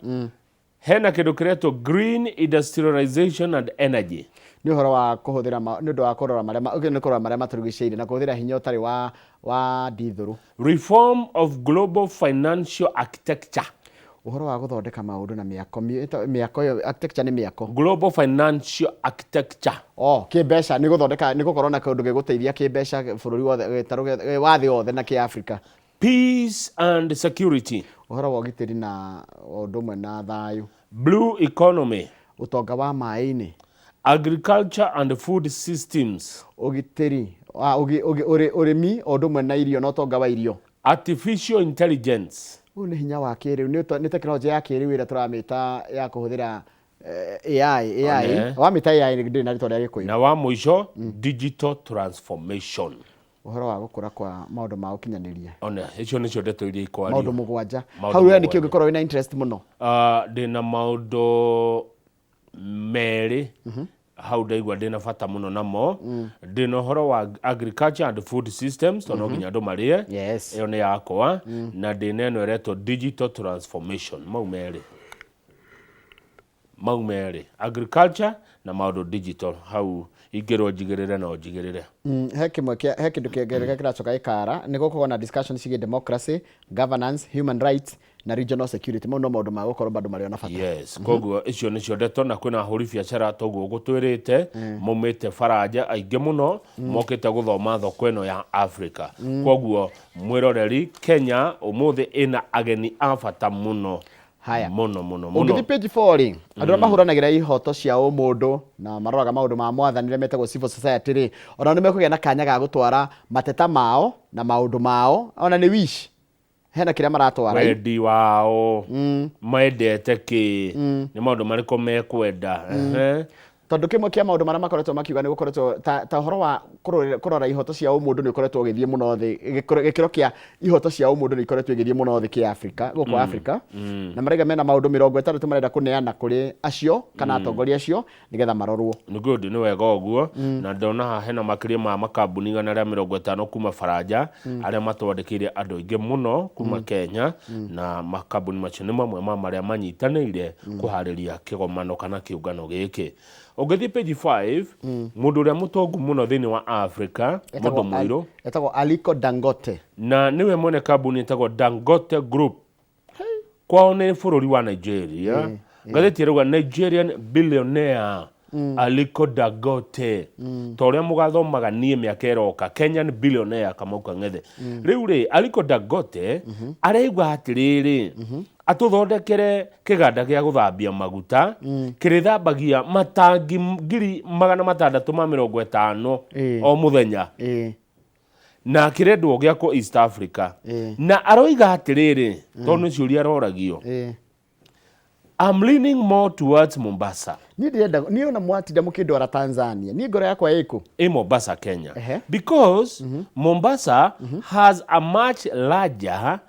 Hena kĩndũ kĩretwo green industrialization and energy. Nĩ ũhoro wa kũhũthĩra nĩ ũndũ wa kũrora marĩa matũrigicĩirie na kũhũthĩra hinya ũtarĩ wa ndithũrũ. Reform of global financial architecture. Ũhoro wa gũthondeka maũndũ na mĩako ĩyo architecture nĩ mĩako. Global financial architecture. Kĩmbeca nĩ gũthondeka nĩ gũkorwo na kĩndũ gĩgũteithia kĩmbeca bũrũri wothe wa thĩ yothe na kĩ Africa. Peace and security. Ũhoro wa ũgitĩri na ũndũ ũmwe na thayũ. Blue economy. Ũtonga wa maĩ-inĩ. Agriculture and food systems. Ũgitĩri ũrĩmi ũndũ ũmwe na irio na ũtonga wa irio. Artificial intelligence. Ũyũ nĩ hinya wa kĩrĩu, nĩ tekinoronjĩ ya kĩrĩu ĩrĩa tũramĩta ya kũhũthĩra AI. Wamĩta AI ndĩ na rĩtwa rĩa Gĩkũyũ. Na wa mũico digital transformation. Ũhoro wa gũkũra kwa maũndũ ma ũkinyanĩria. Ona icio nĩcio ndeto iria ikwario. Maũndũ mũgwanja. Hau rĩu nĩkĩo ũngĩkorwo wĩna interest mũno. Ndĩna maũndũ merĩ hau ndaigua ndĩna bata mũno namo. Ndĩna ũhoro wa agriculture and food systems, tondũ nginya andũ marĩe, ĩyo nĩ yakwa. Na ndĩna ĩno ĩretwo digital transformation. Mau merĩ agriculture na maũndũ digital, hau ingĩrwo njigĩrĩre no njigĩrĩre. He kĩndũ kĩngĩ kĩracoka gĩkara nĩ gũkorwo na discussion ciĩgiĩ democracy, governance, human rights na regional security. Mau no maũndũ ma gũkorwo bado marĩ na bata. Koguo icio nĩcio ndeto, na kwĩna ahũri biacara toguo gũtwĩrĩte maumĩte Faranja aingĩ mũno mokĩte gũthoma thoko ĩno ya Africa. Koguo mwĩroreri, Kenya ũmũthĩ ĩna ageni a bata mũno. Mũno. Ũngĩthiĩ page 4 andũ arĩa mahũranagĩra ihoto cia ũmũndũ na maroraga maũndũ ma mwathanire metagwo civil society rĩ, ona nĩ mekũgĩa na kanya ga gũtwara mateta mao na maũndũ mao, ona nĩ wish hena kĩrĩa maratwara. Wendi wao mendete kĩ, nĩ maũndũ marĩkũ mekwenda. Tondũ kĩmwe kĩa maũndũ marĩa makoretwo makiuga nĩ gũkoretwo ta ũhoro wa kũrora ihoto cia ũmũndũ nĩ ũkoretwo ũgĩthiĩ mũno thĩ, gĩkĩro kĩa ihoto cia ũmũndũ nĩ ikoretwo igĩthiĩ mũno thĩ kĩa Africa, gũkũ Africa. Na maraiga mena maũndũ 60 marenda kũneana kũrĩ acio kana atongoria acio nĩgetha marorwo. Nĩ good, nĩ wega ũguo. Na ndona haha hena makĩria ma makambuni 150 kuma Faranja arĩa matwandĩkĩire andũ aingĩ mũno kuma Kenya, na makambuni macio nĩ mamwe ma marĩa manyitanĩire kũharĩria kĩgomano kana kĩũngano gĩkĩ. Ũngĩthiĩ page 5, mũndũ ũrĩa mũtongu mũno thĩinĩ wa Africa, mũndũ mũirũ etagwo Aliko Dangote, na niwe mwene kambuni etagwo Dangote Group. Kwao nĩ bũrũri wa Nigeria. Ngathĩti ĩrauga Nigerian billionaire Aliko Dangote toria mugathomaga nie miaka eroka Kenyan billionaire Kamau Kang'ethe riu ri Aliko Dangote areigwa atiriri atuthondekere kiganda gia guthambia maguta kirithambagia matangi 650 o muthenya na kirendwo gia ko East Africa na aroiga atiriri tondu ciuria aroragio I'm leaning more towards Mombasa. Ni ona mwatinda mukindwara Tanzania. Ni ngoro yakwa iko Mombasa, Kenya. Because Mombasa has a much larger,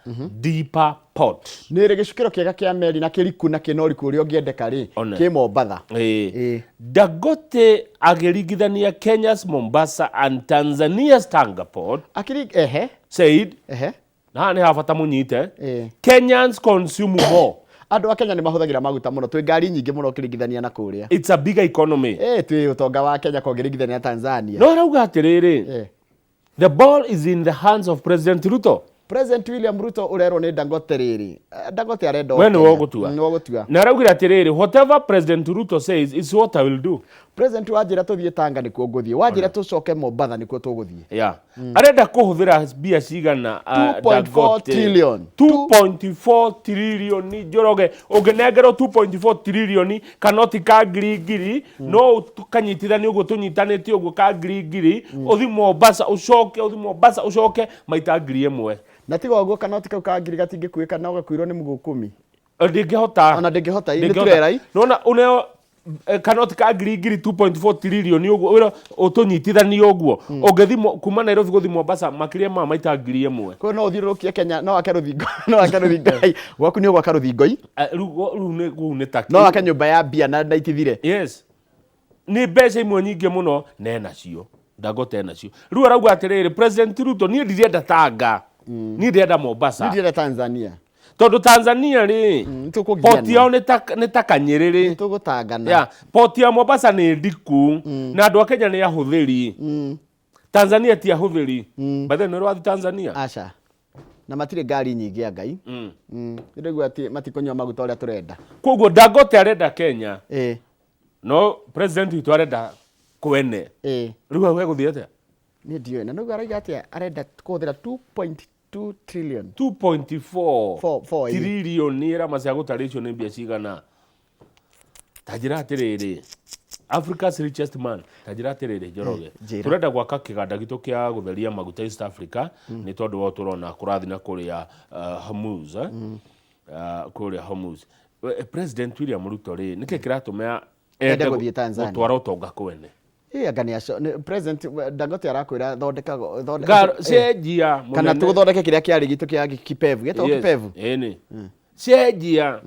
deeper port. Nire gicukiro kiega kia meri na kiriku na kinoriku uri ongiendeka ri ki Mombasa. Dangote agerigithania Kenya's Mombasa and Tanzania's Tanga port. Said na ni habata munyite Kenyans consume more. Andu a Kenya ni mahuthagira maguta muno twi ngari nyingi muno kirigithania na kuria. It's a bigger economy. Twi utonga wa Kenya kongirigithania na Tanzania. No rauga atiriri. The ball is in the hands of President Ruto. President William Ruto urero ni Dangote riri. Dangote arenda we ni wogutua. Na raugira atiriri, whatever President Ruto says is what I will do. President wajira tuthie Tanga nikuo nguthie. Wajira tucoke Mombasa nikuo tuguthie. Arenda kuhuthira bia cigana 2.4 trillion. 2.4 trillion ni Njoroge ungenengero 2.4 trillion kanoti ka ngiri no tukanyitithania uguo tunyitanite uguo ka ngiri uthi Mombasa ucoke maita ngiri 1 na tiga uguo kanoti kau ka ngiri gatingikuika na ugakwirwo ni mugukumi ndingihota ona ndingihota ini turerai nona uneo kanoti ka ngiri 2.4 trillion uguo utunyitithania uguo ungethi kuma Nairobi guthi Mombasa makiria maita ngiri 1 ko no uthirurukie Kenya no ake ruthingo no ake ruthingai gwaku ni ugwaka ruthingoi ru ni taki no ake nyumba ya bia na ndaitithire ni mbeca imwe nyingi muno nena cio Dangote nacio riu arauga atiriri President Ruto ni ndirenda Tanga ni ndirenda Mombasa ni ndirenda Tanzania tondu Tanzania ri port yao ni takanyiriri tugutangana port ya Mombasa ni ndiku na andu a Kenya ni ahuthiri Tanzania ti ahuthiri bathe ni rwathi Tanzania acha na matire ngari nyingi ya ngai ndirigwa ati matikonywa maguta uria turenda koguo Dangote arenda Kenya no President witu arenda kwene riu we guthie atia ni ndio na no araiga atia arenda kuthira 2.2 trillion 2.4 trillion ni era macia gutaricio ni mbia cigana tajira atiriri Africa's richest man tajira atiriri Njoroge turenda gwaka kiganda gitu kia gutheria maguta East Africa ni tondu wo turona kurathi na kuria Hormuz kuria Hormuz President William Ruto ri nike kiratumia ende guthie Tanzania twara utonga kwene agani acio President Dangote arakwira thondeka cenjia kana tuthondeke kiria kiari gitu kia Kipevu geto Kipevu ni cenjia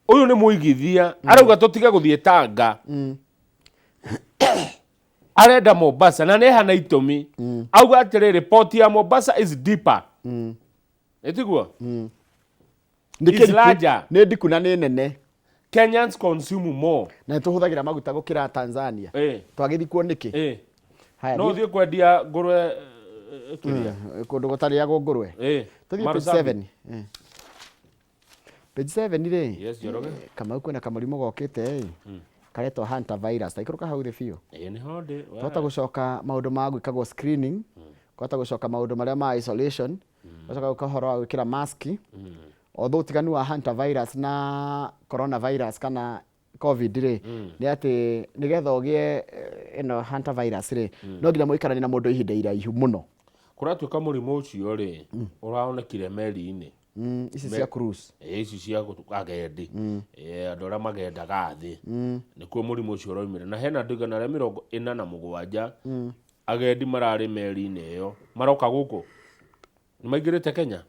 uyu ni muigithia arauga tutiga guthie Tanga arenda Mombasa na nehana itumi auga atiriri port ya Mombasa is deeper etigua ni ndiku na ni nene Kenyans consume more na tuhuthagira maguta gukira Tanzania twagithikuo niki no thie kwendia ngurwe turia kundu gutari ya ngurwe tuthie page 7 page 7 ri yes Njoroge kama kwena kamurimu gokite karetwo Hunter virus taikuruka hau thi biu ni honde twata gucoka maundu ma gwikagwo screening twata gucoka maundu maria ma isolation twata gukohoro wa gwikira mask although tiganu wa Hunter virus na coronavirus kana covid ri ni ati nigetha ugie ino Hunter virus ri no nginya muikarani na mundu ihinda iraihu muno kuratuika murimu ucio ri uraonekire meri-ini ici cia cruise ici cia agendi andu aria magendaga thi nikuo murimu ucio uroimire na hena andu 47 agendi marari meri-ini iyo maroka guku ni maingirite Kenya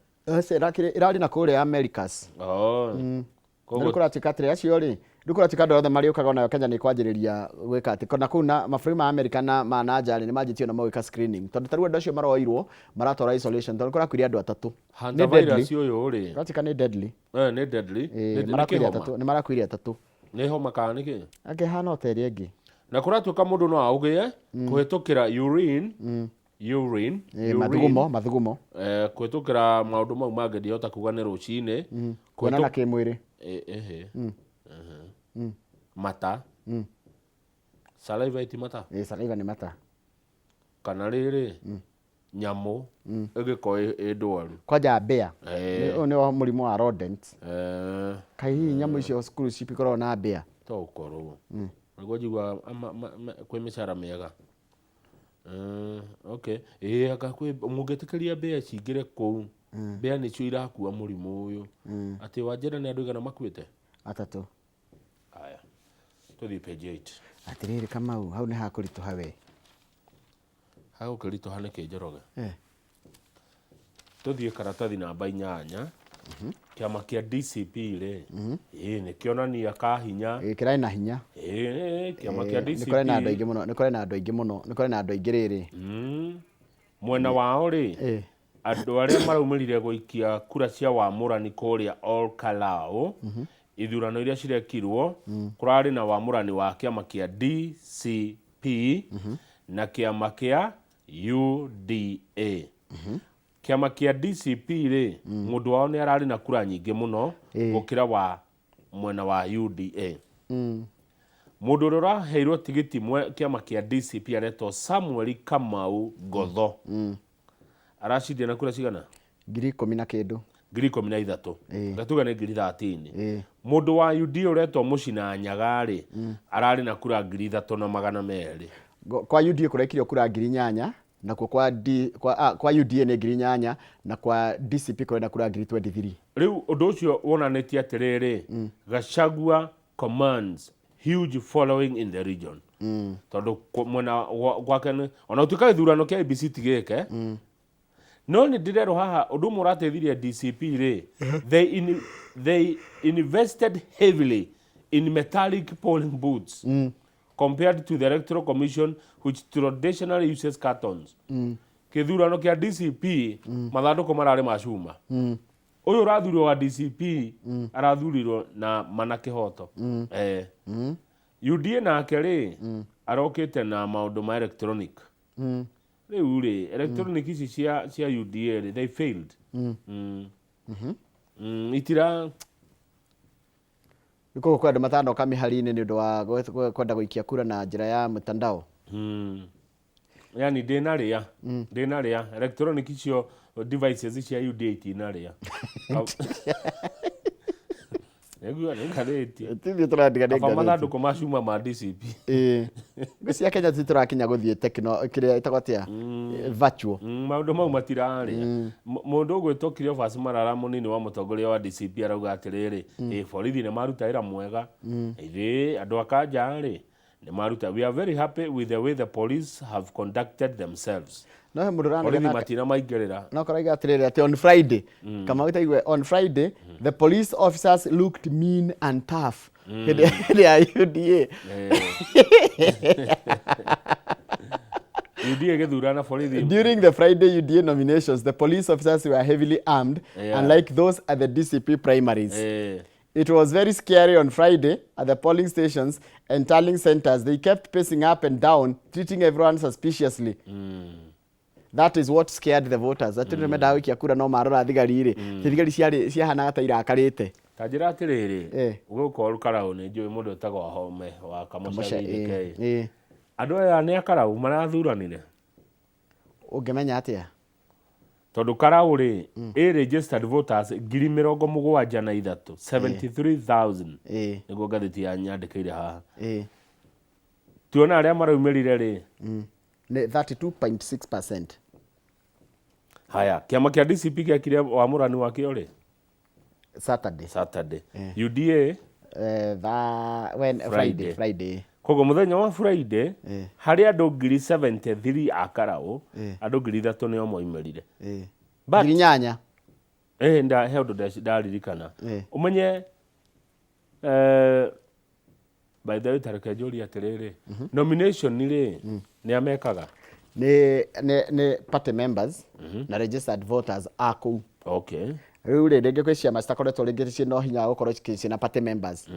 irari na kuria Americas koguo kuratika atiri acio ri ndukuratika andũ othe mariukaga nayo Kenya ni kwanjiriria gwika ati kana kuna mabũrũri ma America na ma Najari ni manjitio na mawika screening tondu taru andũ acio maroirwo maratwara isolation tondu kurakuria andũ atatu ni virus uyu ri kuratika ni deadly ni deadly ni marakuiria atatu ni homa kana niki hana hoteli ingi na kuratuika mundu no augie kuhitukira urine mathugumo kuhitukira maundu mau mangediota kuga ni rucini kuonana kimwiri mata Saliva itimata. Saliva ni mata. Kana rĩrĩ nyamũ ĩgĩkorwo ĩndwaru. Kwaja mbĩa. Nĩ wa mũrimũ wa rodent. Kaĩ nyamũ icio cukuru cipikorwo na mbĩa. To ũkorwo. Nĩguo njigua kwĩ mĩcara mĩega. Okay. Aka kwĩ mũngĩtĩkĩria mbĩa cingĩre kũu. Mbĩa nĩcio irakua mũrimũ ũyũ. Atĩ Wanjĩra nĩ andũ aigana makuĩte? 3. Aya. Tũthiĩ page 8. Atĩrĩrĩ Kamau, hau nĩ hakũritũha we. Hagũkĩritũha nĩkĩ Njoroge? Tũthiĩ karatathi namba 8. Kĩama kĩa DCP rĩ. Nĩ kĩonania ka hinya. Kĩrarĩ na hinya. Kĩama kĩa DCP. Nĩ kũrĩ na andũ aingĩ mũno, nĩ kũrĩ na andũ aingĩ mũno, nĩ kũrĩ na andũ aingĩ rĩrĩ. Mwena wao rĩ. Andũ arĩa maraumĩrire gũikia kura cia wamũrani kũrĩa Ol Kalou. Ithurano iria cirekirwo kũrarĩ na wamũrani wa kĩama kĩa DCP na kĩama kĩa UDA. Kĩama kĩa DCP rĩ, mũndũ wao nĩ ararĩ na kura nyingĩ mũno gũkĩra wa mwena wa UDA. Mũndũ ũrĩa ũraheirwo tigiti kĩama kĩa DCP aretwo Samuel Kamau Ngotho. Aracindia na kura cigana? 10,000 na kĩndũ. 13,000. Ngatuga nĩ 13,000. Mũndũ wa UDA ũretwo Mũcina Nyaga rĩ, ararĩ na kura 3,200. Kwa UDA kũrekirio kura 8,000 na kwa UDA nĩ 8,000 na kwa DCP kũrenda kura 23,000. Rĩu ũndũ ũcio wonanĩtie atĩrĩrĩ, Gachagua commands huge following in the region. Tondũ mwena gwake ona ũtuĩka gĩthurano kĩa ABC tigĩke, no nĩ ndĩrerwo haha ũndũ ũmwe ũrateithirie DCP rĩ, they invested heavily in metallic polling booths compared to the Electoral Commission which traditionally uses cartons. Kĩthurano kĩa DCP mathandũkũ mararĩ ma cuma. Ũyũ ũrathurirwo wa DCP arathurirwo na mana kĩhoto. UDA nake rĩ arokĩte na maũndũ ma electronic. Rĩu rĩ electronic ici cia UDA rĩ they failed. Itira nĩkũgũ kwenda mathandũka mĩhari-inĩ nĩ ũndũ wa kwenda gũikia kura na njĩra ya mtandao. Yani ndĩnarĩa electronic icio devices cia UDA itinarĩa. Tithio tũrandiganĩria mathandũkũ ma cuma ma DCP. Cia Kenya tũrakinya gũthiĩ kĩrĩa ĩtagwo atĩa virtual. Maũndũ mau matirarĩa. Mũndũ ũgwĩtwo Cleophas Malala mũnini wa mũtongoria wa DCP arauga atĩrĩrĩ, borithi nĩ maruta wĩra mwega. Andũ a Kanja rĩ nĩ maruta. We are very happy with the way the police have conducted themselves. No he mũndũ borithi matina maingĩrĩra. No koraiga atĩrĩrĩ atĩ on Friday kama ũtaigwe on Friday the police officers looked mean and tough. Hĩndĩ ya UDA. UDA gĩthurana borithi. During the Friday UDA nominations, the police officers were heavily armed, unlike those at the DCP primaries. It was very scary on Friday at the polling stations and tallying centers. They kept pacing up and down, treating everyone suspiciously. That is what scared the voters. Atĩ nĩ mendaga gũikia kura no marora thigari rĩ. Thigari ciahanaga ta irakarĩte. Ta njĩra atĩrĩrĩ, gũkũ Ol Kalou nĩ njũĩ mũndũ ũtagwo Home wa Kamũcagi. Andũ aya nĩ a Kalou marathuranire. Ũngĩmenya atĩa? Tondũ Kalou rĩ, registered voters 73,000 73,000 nĩguo ngathĩti ya nyandĩkĩire haha. Tuona arĩa maraumĩrire rĩ 32.6%. Haya, kĩama kĩa DCP gĩakire wamũrani wakĩo rĩ? Saturday. UDA Friday. Koguo mũthenya wa Friday harĩ andũ 73,000 a Kalou, andũ 3,000 nĩo moimĩrire. 8,000. He ũndũ ndaririkana. Ũmenye by the way tareke njũria atĩrĩrĩ, nomination rĩ nĩ amekaga? Nĩ party members na registered voters a kũu. Okay. Rĩu rĩ rĩngĩ kwĩ ciama citakoretwo rĩngĩ ciĩna hinya gũkorwo ciĩna party members.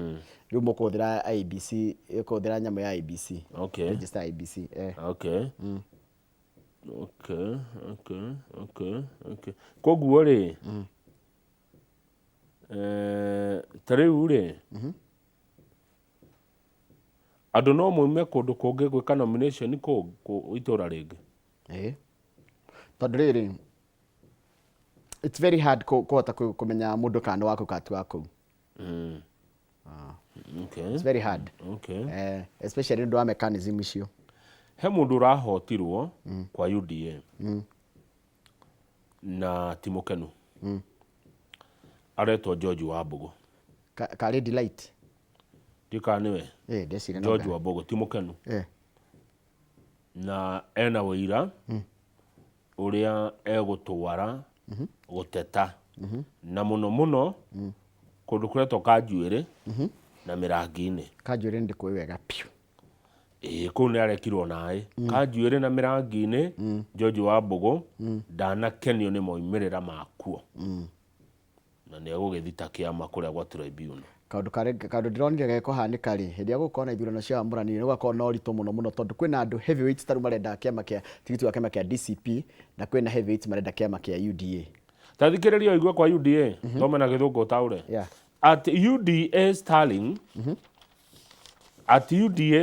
Rĩu mũkũhũthĩra IEBC, ũkũhũthĩra nyamũ ya IEBC. Okay. Register IEBC. Okay. Koguo rĩ ta rĩu rĩ Andu no muime kundu kungi gwika nomination ku itura ringi. Tondu riri it's very hard kuhota kumenya mundu kana wako katu wako. Okay. It's very hard. Okay. Especially ndo mechanism icio. He mundu rahotirwo kwa UDA. Na Timokenu. Aretwo George Wambugu. Kari Delight. Tika niwe. Desire no. George Wambugu Timokenu. Na ena wira. Uria egutwara guteta. Na muno kundu kuretwo Kanjuire na Mirangi-ini. Kanjuire ndiko wega piu. Kuu nĩ arekirwo naĩ. Kanjuĩrĩ na Mirangi-ini George Wambugu ndanakenio nĩ moimĩrĩra makuo. Na nĩ egũgĩthita kĩama kũrĩa gwa tribunal. Kaundu ndironire gekuhanika ri hindi ya gukorwo na ithurano cia Wamũrani ni gukorwo na ũritũ mũno tondu kwina andu heavyweights taru marenda kĩama kĩa tigiti wa kĩama kĩa DCP na kwina heavyweights marenda kĩama kĩa UDA. Tathikĩrĩria igwe kwa UDA thome na gĩthũngũ utaure. At UDA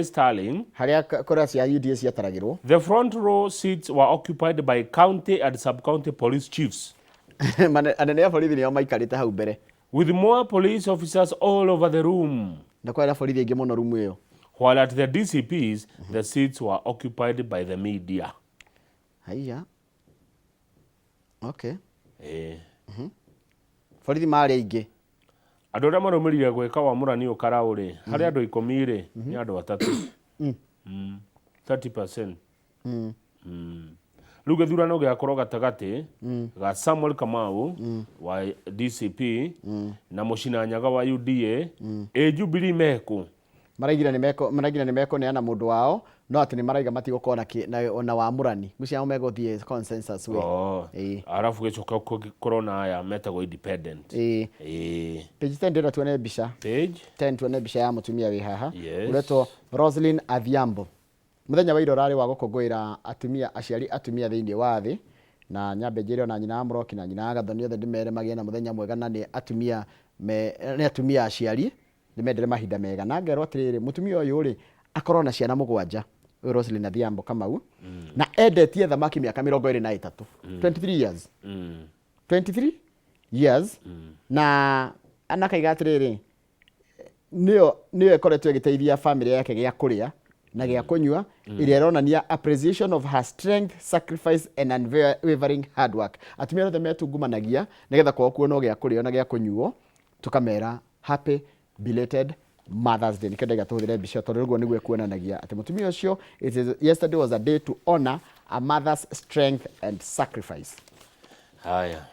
Sterling haria kura cia UDA ciataragirwo, the front row seats were occupied by county and sub-county police chiefs. Anene ya borithi nio maikarite hau mbere. With more police officers all over the room. Na kwa borithi ingi muno room iyo. While at the DCPs, the seats were occupied by the media. Haiya. Okay. Borithi mari aingi. Andu aria marũmĩrĩire gwĩka Wamũrani ũkaraũ-rĩ, harĩ andũ 10-rĩ, nĩ andũ 3. 30%. Rĩu gĩthurano gĩakorwo gatagatĩ ga Samuel Kamau wa DCP na Mũcinanyaga wa UDA, Jubilee meko. Maraigira nĩ mekuneana mũndũ wao, no atĩ nĩ maraiga matigũkorwo na Wamũrani. Gũcio megũthiĩ consensus we. Arabu gĩcoka gũkorwo na aya metagwo independent. Page 10 ndĩrenda tuone mbica. Page 10 tuone mbica ya mũtumia wĩ haha. Ũretwo Roslyn Adhiambo. Mũthenya wa ira ũrarĩ wa gũkũngũĩra aciari atumia thĩinĩ wa thĩ, na nyambe njĩre ona nyina Mũroki na nyina Gathoni othe ndĩmere magĩe na mũthenya mwega, na nĩ atumia aciari nĩmendere mahinda mega. Na ngerwo atĩrĩrĩ, mũtumia ũyũ rĩ akorwo na ciana 7, ũyũ Roslyn Adhiambo Kamau, na endetie thamaki mĩaka 23. 23 years. 23 years. Na anakaiga atĩrĩrĩ, nĩyo ĩkoretwo ĩgĩteithia famĩlĩ yake gĩa kũrĩa na gĩa kũnyua, ĩrĩa ĩronania appreciation of her strength, sacrifice and unwavering hard work. Atumia othe metungumanagia nĩgetha kwao kuonwo gĩa kũrĩa na gĩa kũnyuo, tukamera happy belated Mother's Day. Nikenda gatuhũthĩre mbica tondũ ũguo nĩguo kuonanagia atĩ mũtumia ũcio, yesterday was a day to honor a mother's strength and sacrifice. Haya.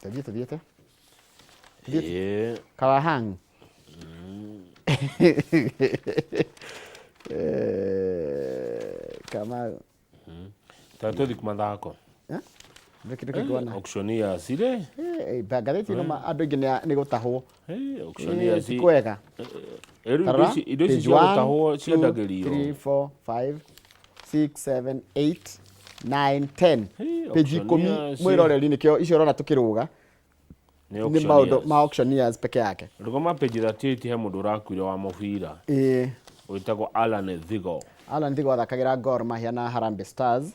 Thiete. Kawahang. Kama tatuthi kumathako. Auctioneers ire. Ngathĩti ĩno andũ aingĩ nĩ gũtahwo. Auctioneers kwega. Indo ici cia gũtahwo ciendagĩrio. 3, 4, 5, 6, 7, 8, 9, 10. Page 10 mwĩroreri nĩkĩo icio ũrona tũkĩrũga. Nĩ maũndũ ma auctioneers peke yake. Rũgoma page 38 he mũndũ ũrakuire wa mũbira. Wĩtagwo Alan Thigo. Alan Thigo athakagĩra Gor Mahia na Harambee Stars,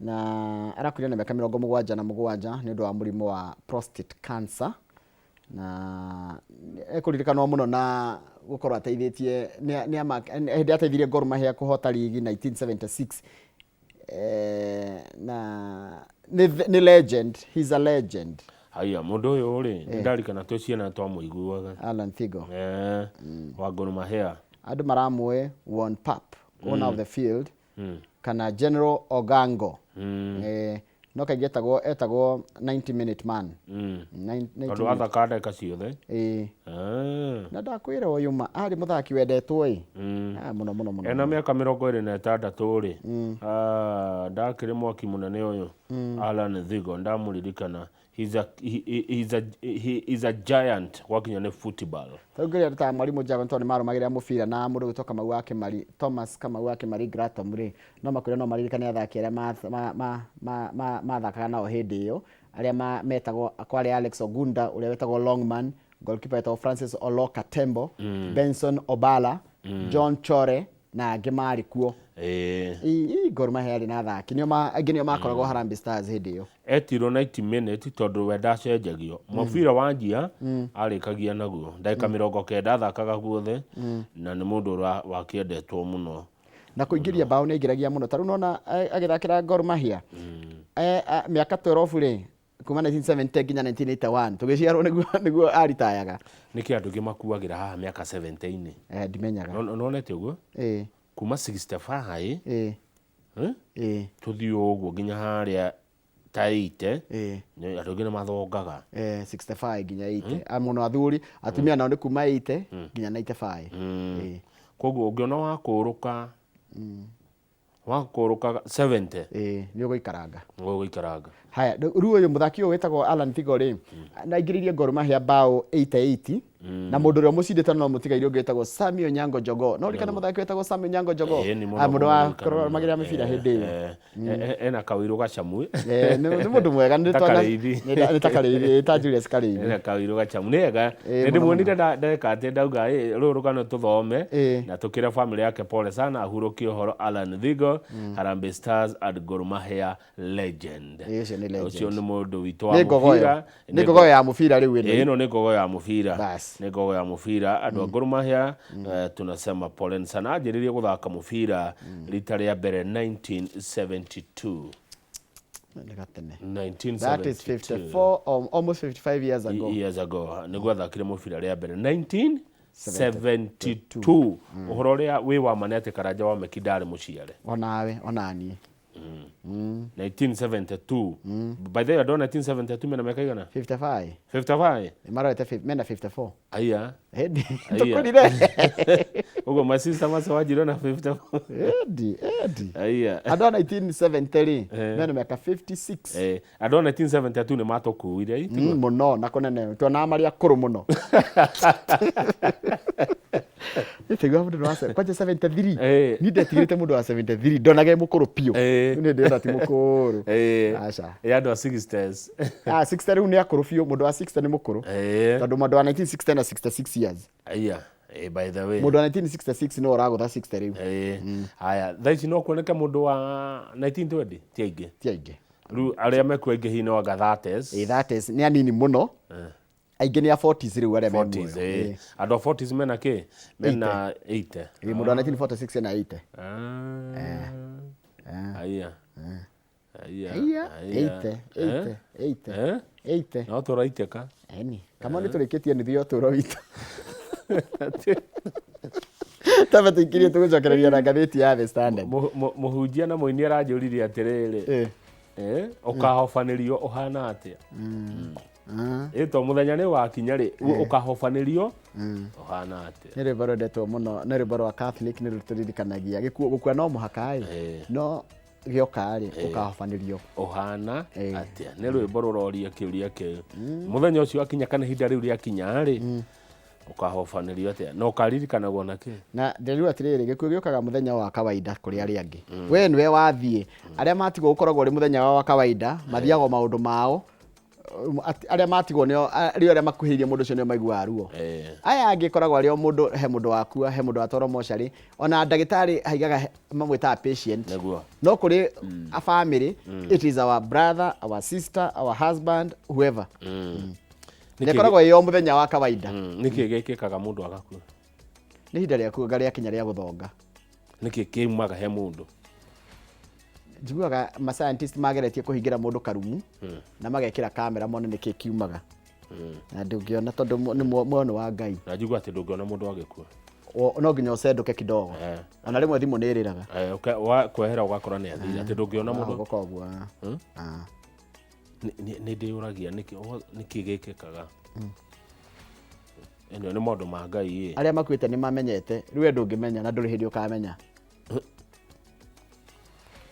na arakuire na mĩaka 77 nĩ ũndũ wa mũrimũ wa prostate cancer, na ekũririkanwo mũno na gũkorwo ateithĩtie hĩndĩ ateithirie Gor Mahia kũhota ligi 1976. Na nĩ legend, he's a legend. Haya, mũndũ ũyũ rĩ ndarikana twĩ ciana twamũiguaga. Alan Thigo wa Gor Mahia. Andũ maramũĩ Won Pap, owner of the field, kana General Ogango. No kaingĩ etagwo 90-minute man. Tondũ athaka ndeka ciothe. Na ndakwĩra ũyũ ma arĩ mũthaki wendetwo mũno. Ena mĩaka 26 rĩ. Ndakĩrĩ mwaki mũnene ũyũ Alan Thigo, ndamũririkana. He's a giant wakinya nĩ football. Tũngĩrĩa ta Mwalimu Jago tondũ marũmagĩrĩra mũbira na mũndũ gwĩtwo Kamau wa Kĩmari, Thomas Kamau wa Kĩmari Gratom rĩ, no makwĩra no maririkane athaki arĩa mathakaga nao hĩndĩ ĩyo. aria metagwo kwari Alex Ogunda uria wetagwo Longman, goalkeeper etagwo Francis Oloka Tembo, Benson Obala, John Chore na angĩ marĩ kuo. Gor Mahia na athaki nĩo makoragwo Harambee Stars hĩndĩ ĩyo. Etirwo 90 minutes tondũ we ndacenjagio. Mũbira wa njia arĩkagia naguo. Ndagĩka 90 athakaga guothe na nĩ mũndũ wakĩendetwo mũno. Na kũingĩria bao nĩ aingĩragia mũno. Tarĩu nona agĩthakĩra Gor Mahia. Mĩaka 12 rĩ kuma 1970 nginya 1981 tũgĩciarwo nĩguo aritayaga. Nĩkĩ andũ makuagĩra haha mĩaka 70-inĩ. Ndimenyaga. Nonete ũguo? Kuma 65 tũthiĩ ũguo nginya harĩa ta 80 andũ aingĩ nĩ mathongaga 65 nginya 80 mũno athuri atumia nao nĩ kuma 80 nginya 95. Koguo ũngĩona wakũrũka 70 nĩ ũgũikaranga. Haya rĩu ũyũ mũthaki ũyũ wĩtagwo Alan Tigo rĩ na aingĩrĩirie Gor Mahia bao 88 na mũndũ ũrĩa mũcindĩte no mũtigaire ũngĩ wĩtagwo Samuel Nyango Jogo. No rikana mũthaki wĩtagwo Samuel Nyango Jogo mũndũ wa magĩrĩra mĩbira hĩndĩ ĩyo ena kawĩrũ gacamu nĩ mũndũ mwega nĩ ta Kareithi ta Julius Kareithi ena kawĩrũ gacamu nĩega nĩndĩmuonire ndeka atĩ ndauga rũrũ rũgano tũthome na tũkĩra family yake pole sana ahurũkie ũhoro Alan Thigo Harambee Stars and Gor Mahia legend. Ũcio nĩ mũndũ witũ wa mũbira. Nĩ ngogo ya mũbira rĩu ĩno nĩ ngogo ya mũbira. Nĩ ngogo ya mũbira andũ a Gor Mahia tunasema pole sana anjĩrĩrie gũthaka mũbira rita rĩa mbere 1972. That is 54 or almost 55 years ago. Nĩguo athakire mũbira rĩa mbere 1972. Ũhoro ũrĩa wĩ wa Manete Karanja wa Mekindarĩ mũciare. Onawe onaniĩ. 1972. By the way, 1972 mena miaka igana? 55. 55? Marorete mena 54. Aya. Hedi. Tukurire. Ugo my sister must wajiro na 54. Hedi. Aya. Ado 1973 mena miaka 56. Ado 1972 ni matokuire iti. Muno nakonene. Tuona mari akuru muno. Nĩtegwa mũndũ wa kwaje 73 ni ndetigĩrĩte mũndũ wa 73 ndonage mũkũrũ pio nĩ ndĩrona ti mũkũrũ aca andũ a 60s 60 rĩu nĩ akũrũ pio mũndũ wa 60 nĩ mũkũrũ tondũ mũndũ wa 1960 na 66 years by the way mũndũ wa 1966 no ũragũtha 60 rĩu haya thaici no kuoneka mũndũ wa 1920 ti aingĩ rĩu arĩa mekuo aingĩ hihi no anga 30s 30s nĩ anini mũno aingĩ nĩ a 40s rĩu arĩa memuo andũ a 40s mena kĩ mena 80 mũndũ wa 1946 na 80 aya 80 no tũraitĩka kama nĩ tũrĩkĩtie nuthu ya ũtũũro witũ tabe tũingĩrie tũgũcokereria na ngathĩti ya The Standard. Mũhunjia na mũini aranjũririe atĩrĩrĩ ũkahobanĩrio ũhana atĩa ĩto mũthenya nĩ wakinya rĩ ũkahobanĩrio ũhana atĩa. Nĩ rwĩmbo rwendetwo mũno nĩ rwĩmbo rwa Catholic nĩ rũtũririkanagia gũkua no mũhaka no gĩoka rĩ ũkahobanĩrio ũhana atĩa. Nĩ rwĩmbo rũroria kĩũria kĩu mũthenya ũcio akinya kana ihinda rĩu rĩakinya rĩ ũkahobanĩrio atĩa no ũkaririkanagwo na kĩ. Na ndĩrĩu atĩrĩrĩ gĩkuũ gĩũkaga mũthenya wa kawaida kũrĩ arĩa angĩ we nĩwe wathiĩ arĩa matigwo gũkoragwo rĩ mũthenya wa kawaida mathiago maũndũ mao arĩa matigwo nĩo arĩa makuhĩrĩirie mũndũ ũcio nĩo maiguaga ruo aya angĩ koragwo arĩ o mũndũ he mũndũ wakua he mũndũ watwarwo mocarĩ ona ndagĩtarĩ haigaga mamwĩtaga patient no kũrĩ a family it is our brother our sister our husband whoever nĩ koragwo ĩyo mũthenya wa kawaida. Nĩkĩ gĩkĩkaga mũndũ agakua? Nĩ ihinda rĩa kuga rĩa kinya rĩa gũthonga. Nĩkĩ kiumaga he mũndũ? Njiguaga ma scientist mageretie kũhingĩra mũndũ karumu na magekĩra kamera mone nĩkĩ kiumaga na ndũngĩona tondũ nĩ muono wa Ngai. Na njigua atĩ ndũngĩona mũndũ agĩkua no nginya ũcenduke kidogo ona rĩmwe thimũ nĩ ĩrĩraga kwehera ũgakora nĩ athira atĩ ndũngĩona mũndũ gũkogua nĩ ndĩyũragia nĩkĩ gĩkĩkaga. Ĩno nĩ maũndũ ma Ngai arĩa makuĩte nĩ mamenyete rĩu ndũngĩmenya na ndũrĩ hĩndĩ ũkamenya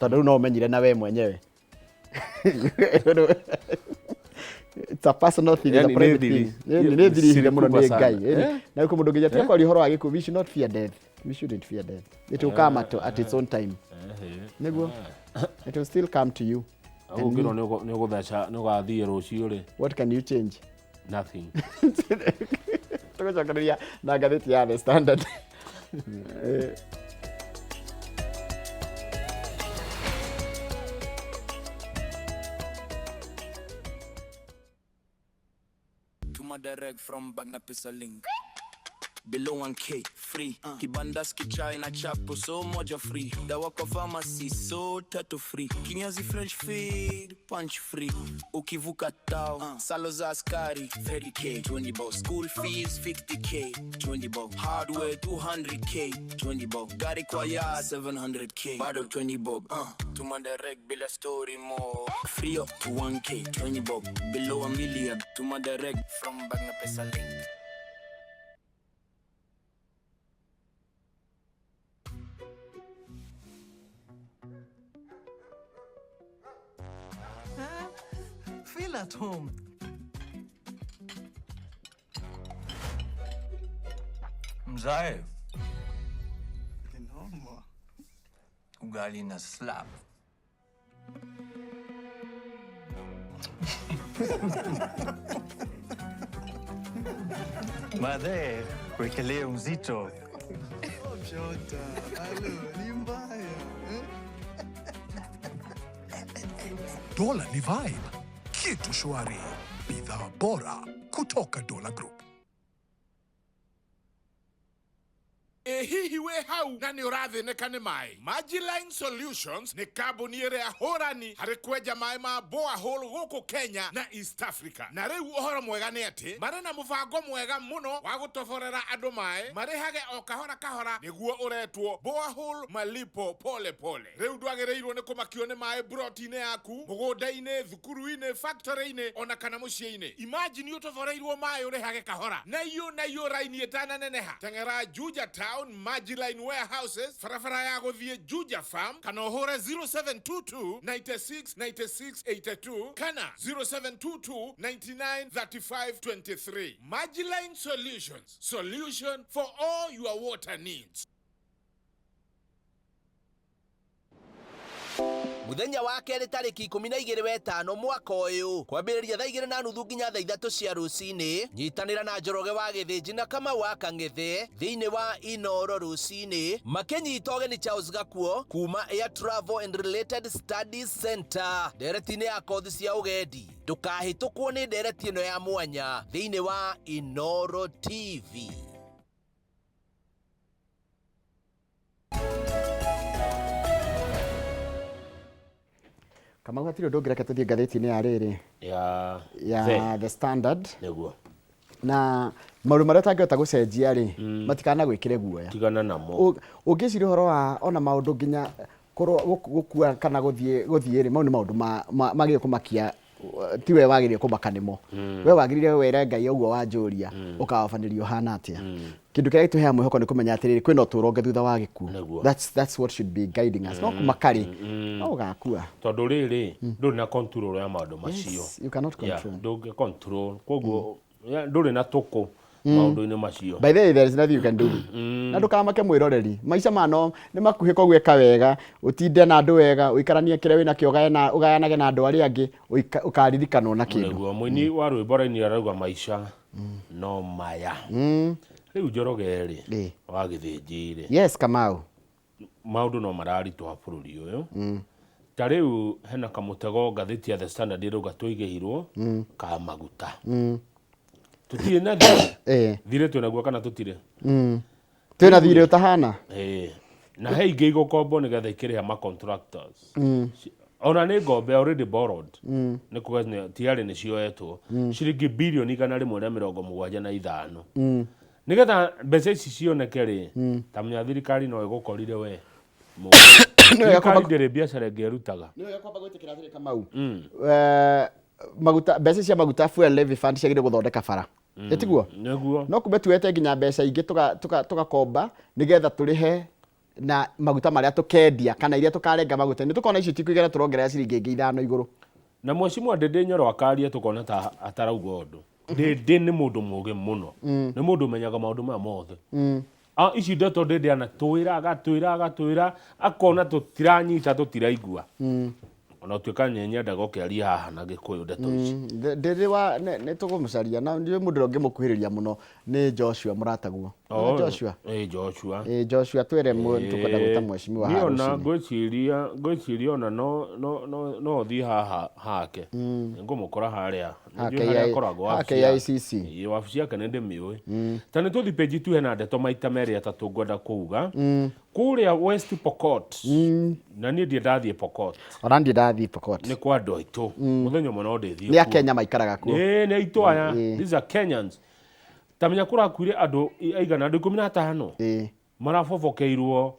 tondũ rĩu no ũmenyire na we mwenyewe. It's a personal thing, it's a private thing. Nĩ thiri mũno nĩ Ngai na mũndũ nginya tiga kwaria ũhoro wa gĩkuũ. We should not fear death. We shouldn't fear death. It will come at its own time. Nĩguo it will still come to you. Ungiro ni guthaca ni gathie rucio ri. What can you change? Nothing. Tugacokereria na ngathĩti ya The Standard. Tuma direct from Bagna Pesa Link. Below 1K free. Kibandas kichai na chapo so moja free. Dawa kwa pharmacy so tatu free. Kinyazi French feed punch free. Ukivuka tao salo za askari 30k 20 bob. School fees 50k 20 bob. Hardware 200k 20 bob. Gari kwa ya 700k bado 20 bob. Tuma direct bila story more. Free up to 1K 20 bob. Below a million. Tuma direct from Bagna Pesa Link. Feel at home. Mzae. Noma. Ugali na slap. Madhe, wekelea mzito. Jota, alo, ni mbaya. Dola ni vibe. Kitu shwari. Bidhaa bora kutoka Dola Group. Hihi we hau na ni ũrathĩnĩka nĩ maĩ. Magiline Solutions nĩ kambuni ĩrĩa hũrani harĩ kwenja maĩ ma borehole gũkũ Kenya na East Africa. Na rĩu ũhoro mwega nĩ atĩ marĩ na mũbango mwega mũno wa gũtoborera andũ maĩ marĩhage o kahora kahora nĩguo ũretwo borehole malipo pole pole. Rĩu ndwagĩrĩirwo nĩ kũmakio nĩ maĩ broti-inĩ yaku, mũgũnda-inĩ, thukuru-inĩ, factory-inĩ ona kana mũciĩ-inĩ. Imagine ũtoboreirwo maĩ ũrĩhage kahora. Na iyo raini ĩtananeneha. Teng'era Juja Town Magiline Warehouses, farafara ya gũthiĩ Juja Farm, kana ũhũre 0722 96 96 82 kana 0722 99 35 23. Magiline Solutions, solution for all your water needs. Muthenya wa kerĩ tarĩki 12/5 mwaka ũyũ kwambĩrĩria thaa 2:30 nginya thaa 3 cia rũcinĩ. Nyitanĩra na Njoroge wa Gĩthĩnji na Kamau wa Kang'ethe thĩinĩ wa Inooro rũcinĩ, makĩnyita ũgeni Charles Gakuo kuma Air Travel and Related Studies Center ndereti-inĩ ya kothi cia ũgendi. Ndũkahĩtũkwo nĩ ndereti ĩno ya mwanya thĩinĩ wa Inooro TV. Kamau hatirĩ ũndũ ũngĩreke tũthiĩ ngathĩti-inĩ ya rĩrĩ ya The Standard nĩguo na maũndũ marĩa ũtangĩhota gũcenjia rĩ matikana gwĩkĩre guoya. Tigana namo. Ũngĩciria ũhoro wa ona maũndũ nginya gũkua kana gũthiĩ rĩ, mau nĩ maũndũ magĩrĩire kũmakia, tiwe wagĩrĩire kũmaka nĩmo. We wagĩrĩire were Ngai ũguo wanjũria ũkawabanĩrio hana atĩa. Kĩndũ kĩrĩa gĩtũheaga mwĩhoko nĩ kũmenya atĩrĩrĩ kwĩna ũtũũro ũngĩ thutha wa gĩkuũ. That's what should be guiding us. No kũmaka rĩ no ũgakua. Tondũ rĩrĩ ndũrĩ na control ya maũndũ macio. You cannot control. Ndũngĩ control. Koguo ndũrĩ na tũkũ maũndũ-inĩ macio. By the way, there is nothing you can do. Na ndũkamake mwĩroreri. Maica mano nĩ makuhĩ koguo eka wega, ũtinde na andũ wega, ũikaranie kĩrĩa wĩna kĩo ũgayanage na andũ arĩa angĩ, ũkaririkanwo na kĩndũ. Nĩguo mũini wa rwĩmbo raini arauga maica no maya. Rĩu Njoroge rĩ wa Gĩthĩnji rĩ. Yes, Kamau. Maũndũ no mararitũha bũrũri ũyũ. Ta rĩu hena kamũtego ngathĩti ya The Standard ĩrauga tũigĩirwo ka maguta. Tutirĩ na thirĩ twĩnaguo kana tũtirĩ? Twĩna thirĩ ũtahana. Na he ingĩ igũkombo nĩgetha ikĩrĩha ma contractors. Ona nĩ ngombe already borrowed. Nĩ kuga tiarĩ nĩ cioetwo ciringi birioni 175. Nĩgetha mbeca ici cioneke rĩ, tamenya thirikari no ĩgũkorire we. Thirikari ndĩrĩ biacara ĩngĩrutaga. Nĩ wega kwamba gwĩtĩkĩra thirĩ Kamau. Maguta, mbeca cia maguta fuel levy fund ciagĩrĩire gũthondeka bara. Etiguo? Nĩguo. No kumbe tuwete nginya mbeca ingĩ tugakomba nĩgetha tũrĩhe na maguta marĩa tũkendia kana iria tũkarenga maguta. Nĩ tũkona icio tikũigera tũrongerera ciringi ingĩ 5 igũrũ. Na Mheshimiwa Ndĩndĩ Nyoro akaria tũkona ta atarauga ũndũ. Ndĩndĩ nĩ mũndũ mũũgĩ mũno. Nĩ mũndũ ũmenyaga maũndũ maya mothe. Ici ndeto Ndĩndĩ anatwĩra agatwĩra akona tũtiranyita tũtiraigua. ona tuika nyenda gokiaria haha na Gikuyu ndeto ici ndiri wa ne tugumucaria na ndi mundu ngimukuhiriria muno ni Joshua Murataguo Joshua twere tukwenda guta mweshimiwa harusi niona ngwiciria ona no thi haha hake ngumukora haria KICC wabici yake nende miwe tani tuthi page tu hena ndeto maita meri atatu ngwenda kuuga kuria West Pokot na ni ndathie Pokot ona ndi ndathie Pokot ni kwa andu aitu muthenya mwana ndithio ni Kenya maikaraga kuo ni aitu aya these are Kenyans tamenya kurakuire andu aigana andu 15 marabobokeirwo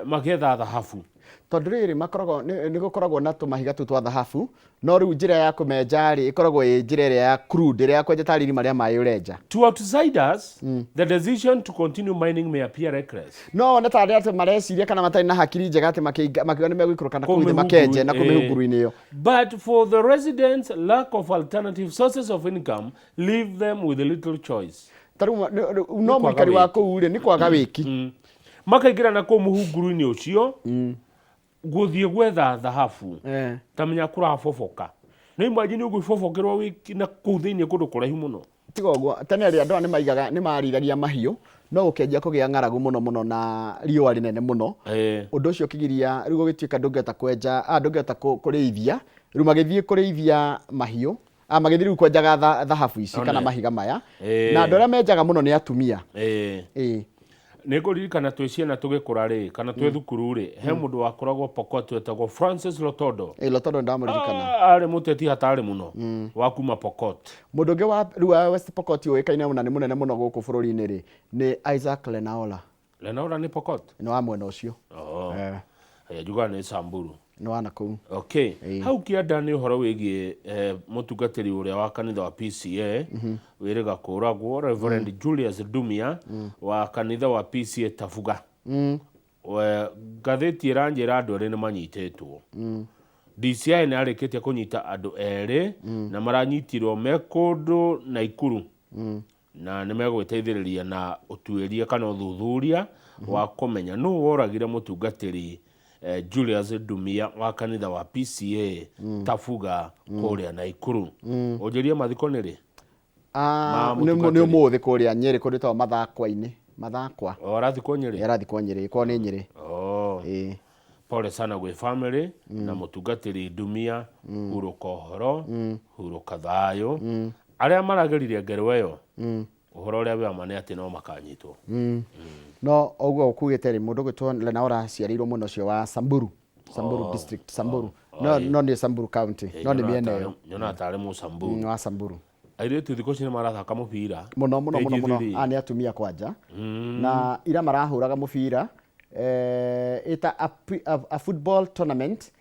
magetha thahabu tondu riri makoragwo ni gukoragwo na tumahiga tu twa thahabu no riu njira ya kumenja ri ikoragwo i njira ria ya crude ria kwenja tariri maria mai urenja to outsiders the decision to continue mining may appear reckless no na tari ati mareciria kana matari na hakiri njega ati makiwa ni megwikoroka na kuithia makenje na kumihunguru-ini iyo but for the residents lack of alternative sources of income leave them with a little choice taru no mwikari wa kuu ri ni kwaga wiki makaingira na kumuhunguru-ini ucio guthie gwetha thahabu tamenya kuraboboka na imagine ugubobokerwo wiki na kuthini kundu kuraihu muno tigogo tene ri andu ni maigaga ni mariragia mahiu no ukenjia kugia ngaragu muno na riua rinene muno undu ucio kigiria riu gugituika ndungeta kwenja ndungeta kurithia riu magithie kurithia mahiu magithie riu kwenjaga thahabu ici kana mahiga maya na andu aria menjaga muno ni atumia niguririkana twi ciana tugikura ri kana twi thukuru ri he mundu wakoragwo Pokot wetagwo Francis Lotodo Lotodo ndamuririkana ari muteti hatari muno wa kuma Pokot mundu ngi wa riu West Pokot uikaine muno ni munene muno guku bururi-ini ri ni Isaac Lenaola ni Pokot ni wa mwena ucio juga ni Samburu no ana kuu okay hau kianda ni uhoro wigie mutungatiri uria wa kanitha wa PCA wiriga kuragwo Reverend Julius Dumia wa kanitha wa PCA Tafuga gatheti iranjira andu eri ni manyitetwo DCI ni arikitie kunyita andu eri na maranyitirwo mekundu na Ikuru na ni megwiteithiriria na utuiria kana uthuthuria wa kumenya no woragire mutungatiri Julius Dumia wa kanitha wa PCA Tafuga kuria na Ikuru ujiria mathiko ni ri ni umuthi kuria Nyeri kunditwa mathakwa arathikwo Nyeri arathikwo Nyeri ko ni Nyeri pole sana gwe family na mutungatiri Dumia huruka horo huruka thayo aria marageririe ngerewa yo uhoro uria we amane ati no makanyitwo no oguo ukugite ri mundu gwitwo Lenaola ciarirwo muno cio wa Samburu district Samburu no ni Samburu county no ni miene yo nyona atare mu Samburu wa Samburu airetu thiko cine marathaka mupira muno ani atumia kwanja na ira marahuraga mupira ita a football tournament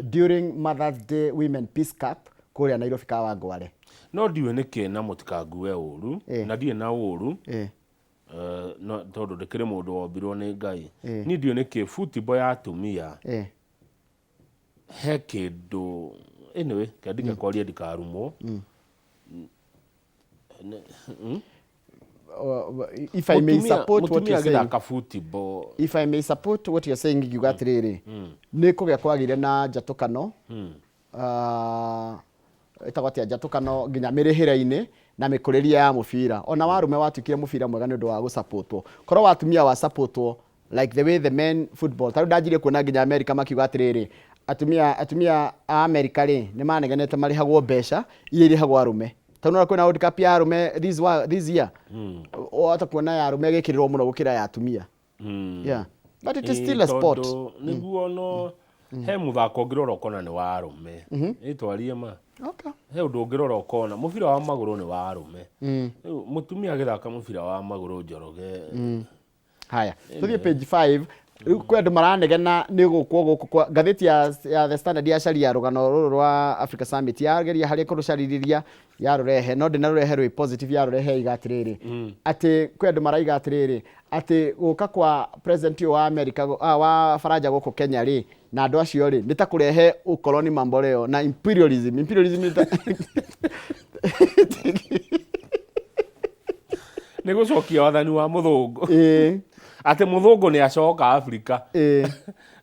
during Mother's Day Women Peace Cup kuria Nairobi Kawangware no ndiwe niki na mutikague uru na ndiye na uru no tondu ndikire mundu wombirwo ni Ngai ni ndiwe niki football ya atumia he kindu anyway kandika kwaria ndikarumo if I may support what you're saying football if I may support what you're saying you got riri ni kugia kwagire na njatukano itagwatia njatukano nginya mirihira-ini na mikuriria ya mubira ona warume watukire mubira mwega ni undu wa gusaportwo korwo watumia wa supportwo like the way the men football taru ndajire kuona nginya America makiuga atiriri atumia a America ri ni manegenete marihagwo mbeca iria irihagwo arume taunora kwina World Cup ya arume this year ota kuona ya arume gikirirwo muno gukira ya atumia yeah but it is still a sport niguo no he muthako ngirora ukona ni wa arume itwarie ma okay he undu ngirora ukona mubira wa maguru ni wa arume mutumia agithaka mubira wa maguru njoroge haya tuthie page 5 kwendu maranegena ni gukwo guku gatheti ya The Standard ya sharia rugano ruru rwa Africa Summit yageria hari kurucaririria yarurehe no ndinarurehe rwi positive yarurehe igatiriri ati kwendu maraiga atiriri ati guka kwa president wa America wa Faraja guku Kenya ri na andu acio ri nita kurehe ukoloni mambo leo na imperialism ni gucokia wathani wa muthungu ati muthungu ni acoka Africa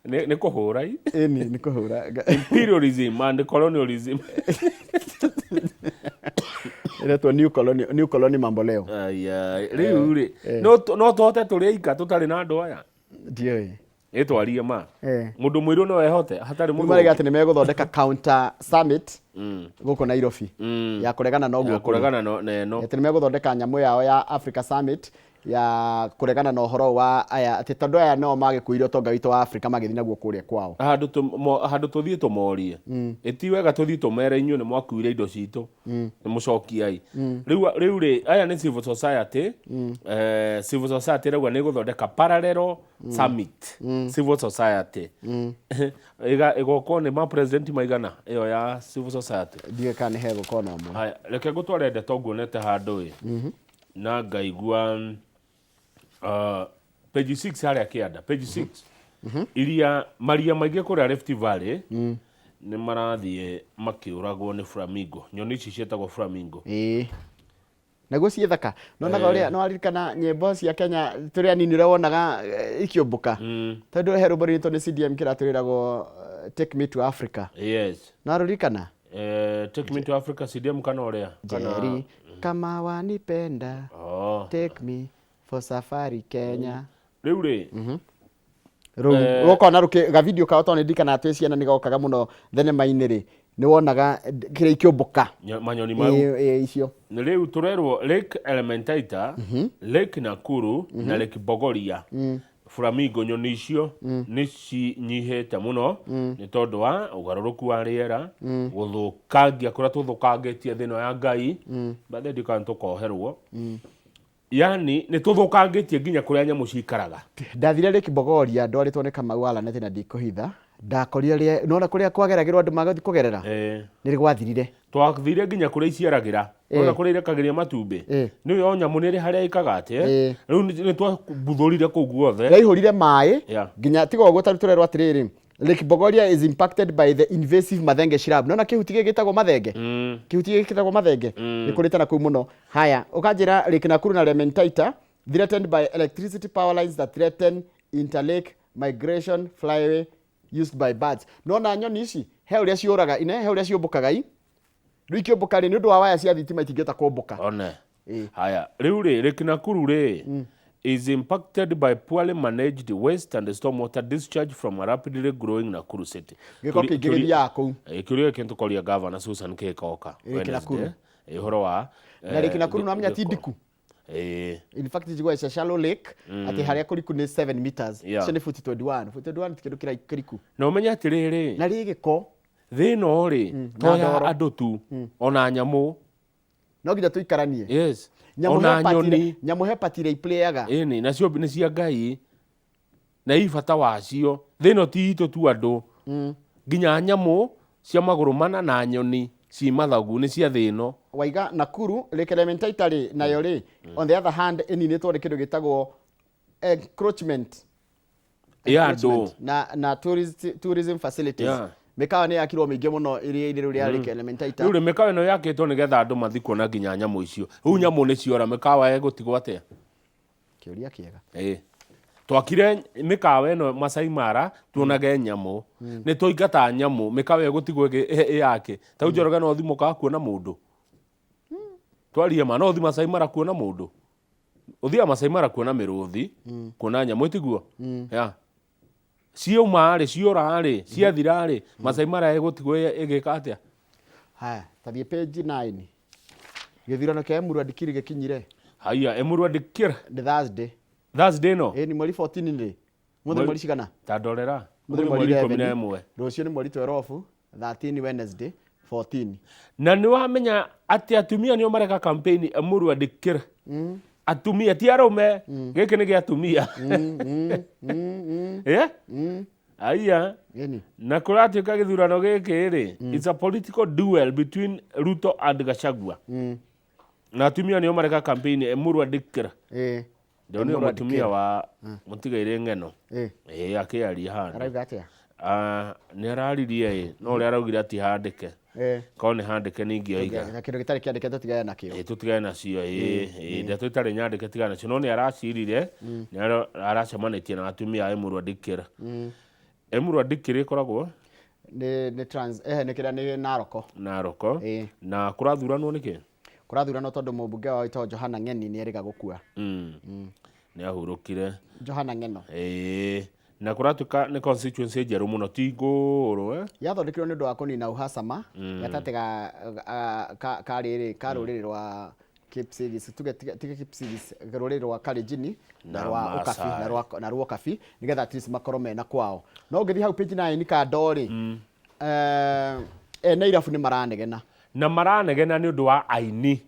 Nĩ kũhũra i. Ĩni nĩ kũhũra. Imperialism and colonialism. Ĩretwo new colony mambo leo. Rĩu rĩ no tũhote tũrĩ ika tũtarĩ na andũ aya. Ndiũĩ. Ĩtwarie ma. Mũndũ mũirũ no ehote hatarĩ mũndũ. Marega atĩ nĩ megũthondeka counter summit gũkũ Nairobi ya kũregana na ũguo. Ya kũregana na ĩno. Atĩ nĩ megũthondeka nyamũ yao ya Africa Summit ya kuregana na uhoro wa aya ati tondu aya no magikuire utonga witu wa Africa magithii naguo kuria kwao handu tuthie tumorie eti wega tuthie tumere inyu ni mwakuire indo citu ni mucokiai riu ri aya ni civil society civil society rauga ni guthondeka parallel summit civil society igoko ni ma president maigana iyo ya civil society ndiye kana hego kona mo haya reke gutware ndeto nguonete handu na ngaigua page 6 haria kianda page 6 iria maria maige kuria Rift Valley ni marathie makiuragwo ni flamingo nyoni ici cietagwo flamingo naguo ciĩ thaka nonaga uria no aririkana nyĩmbo cia Kenya turia nini ria wonaga ikiumbuka tondu he rũmbo rwitũ ni CDM kĩratwĩragwo take me to Africa yes no aririkana take me to Africa CDM kana uria kana kama wanipenda take me for safari Kenya riu ri rukona ruke ga video ka tone ndikana atwe ciana ni gokaga muno thenema-inĩ ri ni wonaga kire ikiumbuka manyoni mau icio ni riu turerwo Lake Elementaita Lake Nakuru na Lake Bogoria flamingo nyoni icio ni cinyihite muno ni tondu wa ugaruruku wa riera guthukangia kuria tuthukangitie thino ya Ngai bathe ndikana tukoherwo yani ni tuthukangitie nginya kuria nyamu cikaraga ndathire Lake Bogoria ndwaritwo ni Kamau Alanete na ndikuhitha ndakorire nona kuria kwageragirwo andu magathi kugerera ni gwathirire twathire nginya kuria iciaragira nona kuria irekagiria matumbi ni yo nyamu ni ri haria ikaga ate riu ni twabuthurire kuu guothe yaihurire mai nginya tigo guo taruturerwo atiriri Lake Bogoria is impacted by the invasive mathenge shrub nona kihuti gigitagwo mathenge kihuti gigitagwo mathenge ni kurite na kuu muno haya ukanjira Lake Nakuru na Elementaita threatened by electricity power lines that threaten interlake migration flyway used by birds nona nyoni ici he uria ciuraga ine he uria ciumbukaga i riu kiumbuka ri ni undu wa waya cia thitima itingeta kumbuka one haya riu ri Lake Nakuru ri is impacted by poorly managed waste and stormwater discharge from a rapidly growing Nakuru city giko kigiria kou kiuria kintu koria governor Susan Kikoka Nakuru ihoro wa na Lake Nakuru no amenya tindiku in fact it's a shallow lake ati haria kuriku ni 7 meters so ni futi 21 tikindu kiriku no umenya atiriri na ri giko thino ri toya andu tu ona nyamu no nginya tuikaranie yes ona nyoni nyamu hepatire iplayaga ni nacio ni cia Ngai na ibata wacio thino ti itu tu andu nginya nyamu cia maguru mana na nyoni ci mathagu ni cia thino waiga Nakuru Lake Elementaita ri nayo ri on the other hand eninitwo ri kindu gitagwo encroachment andu na tourism facilities mikawa ni yakirwo mingi muno iria-ini riu ria Lake Elementaita riu mikawa ino yakitwo nigetha andu mathi kuona nginya nyamu icio riu nyamu ni ciora mikawa egutigwo atia kiuria kiega twakire mikawa ino Masai Mara tuonage nyamu ni tuingata nyamu mikawa egutigwo yake tau Njoroge no thimuka kuona mundu twarie ma no thi Masai Mara kuona mundu uthia Masai Mara kuona miruthi kuona nyamu itiguo ya cioma ri ciora ri ciathira ri Masai Mara egutigwo igika atia haya tathie page 9 githirano kia Emuru Adikiri gikinyire haya Emuru Adikiri the Thursday no ni mweri 14 ni muthe mweri cigana ta ndorera mweri 11 rucio ni mweri 12 13 Wednesday 14 na ni wamenya ati atumia nio mareka campaign Emuru Adikiri atumia ti arume giki ni gia atumia aya na kuratuika githurano giki ri it's a political duel between Ruto and Gachagua na atumia nio mareka campaign Emuru Adikiri ndio ni mutumia wa mutigaire ng'eno akiaria hana arauga atia ni araririe no uri araugire ati handike ko ni handike ningi oiga na kindu gitari kiandike tutigae nakio tutigae nacio ndeto itari nyandike tigana cio no ni aracirire ni aracemanitie na atumia a Emuru Adikiri Emurua ndikiri koragwo nĩ trans nĩ kĩrĩa nĩ Naroko na kurathuranwo nĩkĩ kurathuranwo tondũ mũmbunge wao wĩtagwo Johana Ng'eni nĩ erĩga gũkua nĩ ahurũkire Johana Ng'eno na kuratuka nĩ constituency njerũ mũno ti ngũrũ yathondekirwo nĩ ũndũ wa kũnina uhasama gatagatĩ ka rũrĩrĩ rwa Kipsigis tuge Kipsigis rũrĩrĩ rwa Kalenjin na rwa Okabi na rwa Okabi nigetha at least makorwo mena kwao no ngĩthi hau page 9 kandori ene irabu nĩ maranegena nĩ ũndũ wa aini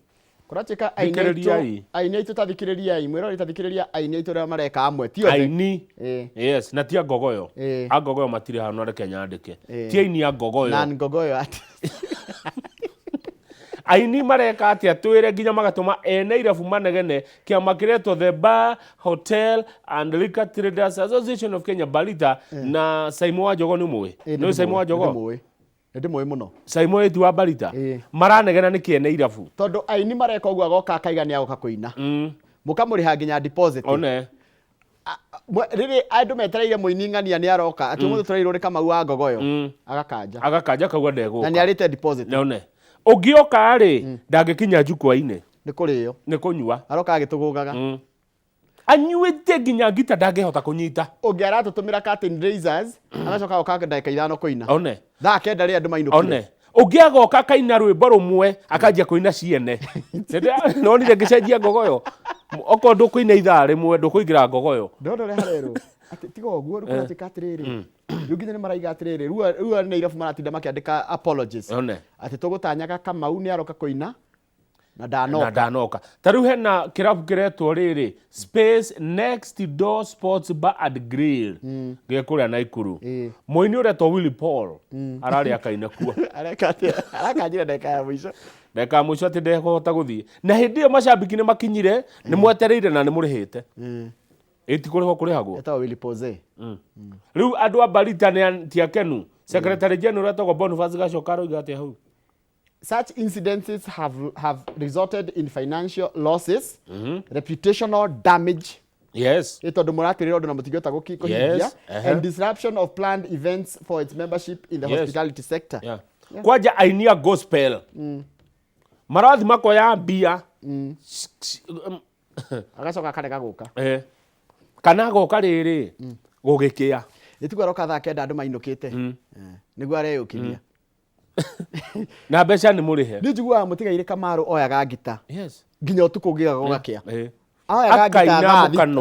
kuracheka aini aitu tathikĩrĩriai mwĩrori tathikĩrĩria aini aitu rĩa mareka amwe ti othe aini yes na ti agogoyo agogoyo matire hano reke nyandĩke ti aini agogoyo na ngogoyo ati aini mareka atia twire nginya magatuma ene irabu manegene kĩama kĩretwo The Bar Hotel and Liquor Traders Association of Kenya Balita na Saimo wa Njogo nĩ mũĩ nĩ Saimo wa Njogo ndĩ mũĩ mũno Saimo wetu wa Balita maranegena nĩ kĩene irabu tondũ aini mareka ũguo agoka akaiga nĩ agoka kũina mũkamũrĩha nginya deposit one rĩrĩ andũ metereire mũini ng'ania nĩ aroka atĩ mũndũ tũreirwo rĩ Kamau wa Ngogoyo agakanja kauga ndegũka na nĩ arĩte deposit none ũngĩoka rĩ ndangĩkinya njukwa-inĩ nĩ kũrĩo nĩ kũnyua aroka agĩtũgũgaga anyuĩte nginya ngita ndangĩhota kũnyita ũngĩ aratũtũmĩra curtain raisers agacoka oka ndagĩka ithano kũina one thaa kenda rĩ andũ mainũkire one ũngĩ agoka kaina rwĩmbo rũmwe akanjia kũina ciene nonire ngĩcenjia Ngogoyo okorwo ndũkũina ithaa rĩmwe ndũkũingĩra Ngogoyo ndondore harerwo atĩ tiga ũguo rũkũratika atĩrĩrĩ rĩu nginya nĩ maraiga atĩrĩrĩ rĩu nĩ irabu maratinda makĩandĩka apologies atĩ tũgũtanyaga Kamau nĩ aroka kũina na ndanoka ta rĩu hena kĩrabu kĩretwo rĩrĩ Space Next Door Sports Bar and Grill gĩkũrĩa Naikuru mũini ũretwo Willy Paul ararĩ akaina kuo arakanjire ndeka ya mũico atĩ ndekũhota gũthiĩ na hĩndĩ ĩyo macambiki nĩ makinyire nĩ mwetereire na nĩ mũrĩhĩte ĩti kũrĩhagwo etagwo Willy Pose rĩu andũ a Balita nĩ tiakenu Secretary General etagwo Boniface Gachoka aroiga atĩa hau such incidences have resulted in financial losses, reputational damage, ĩtondũ mũratirĩra ũndũ na mũtingĩhota kũhingia and disruption of planned events for its membership in the hospitality sector. Kwanja ainia gospel marathi makoya mbia agacoka akarega gũka kana goka rĩrĩ gũgĩkĩa nĩtigwo aroka thaa kenda andũ mainũkĩte nĩguo areyũkiria na mbeca nĩ mũrĩhe nĩ njiguaga mũtigaire Kamaru oyaga ngita nginya ũtukũ ũngĩaga gũgakĩa oyaga ngita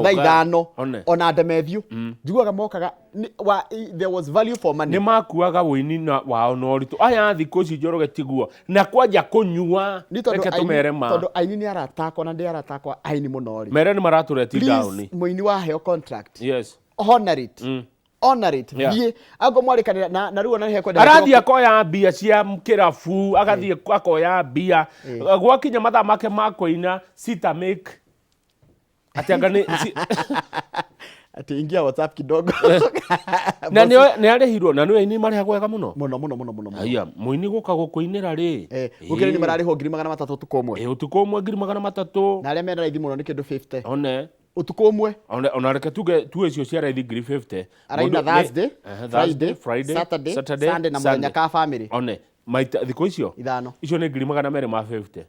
thaa ithano ona Ndemethiũ njiguaga mokaga there was value for money nĩ makuaga wĩini wao na ũritũ aya thikũ ici Njoroge tiguo na kwanja kũnyua reke tũmere ma tondũ aini nĩ aratakwo na ndĩ aratakwo aini mũno rĩ mere nĩ maratũreti down mũini wa heo contract honor it thiĩ ango mwarikanĩra na rĩu ona nĩ hekwenda arathiĩ akoya mbia cia kĩrabu agathiĩ akoya mbia gwakinya mathaa make ma kũina sita make atiangani ati ingia WhatsApp kidogo na nĩ arĩhirwo na nĩ aini marĩhagwo wega mũno haya mũini gũka gũkũinĩra rĩ gũkĩrĩ nĩ mararĩhwo 3,300 ũtukũ ũmwe ũtukũ ũmwe 3,300 na arĩa mena raithi mũno nĩ kĩndũ 50 one utuko umwe ona reke tuge icio cia raithi 350 araina Thursday, Friday, Saturday, Sunday na mũthenya ka family one maita thikũ icio ithano icio nĩ 250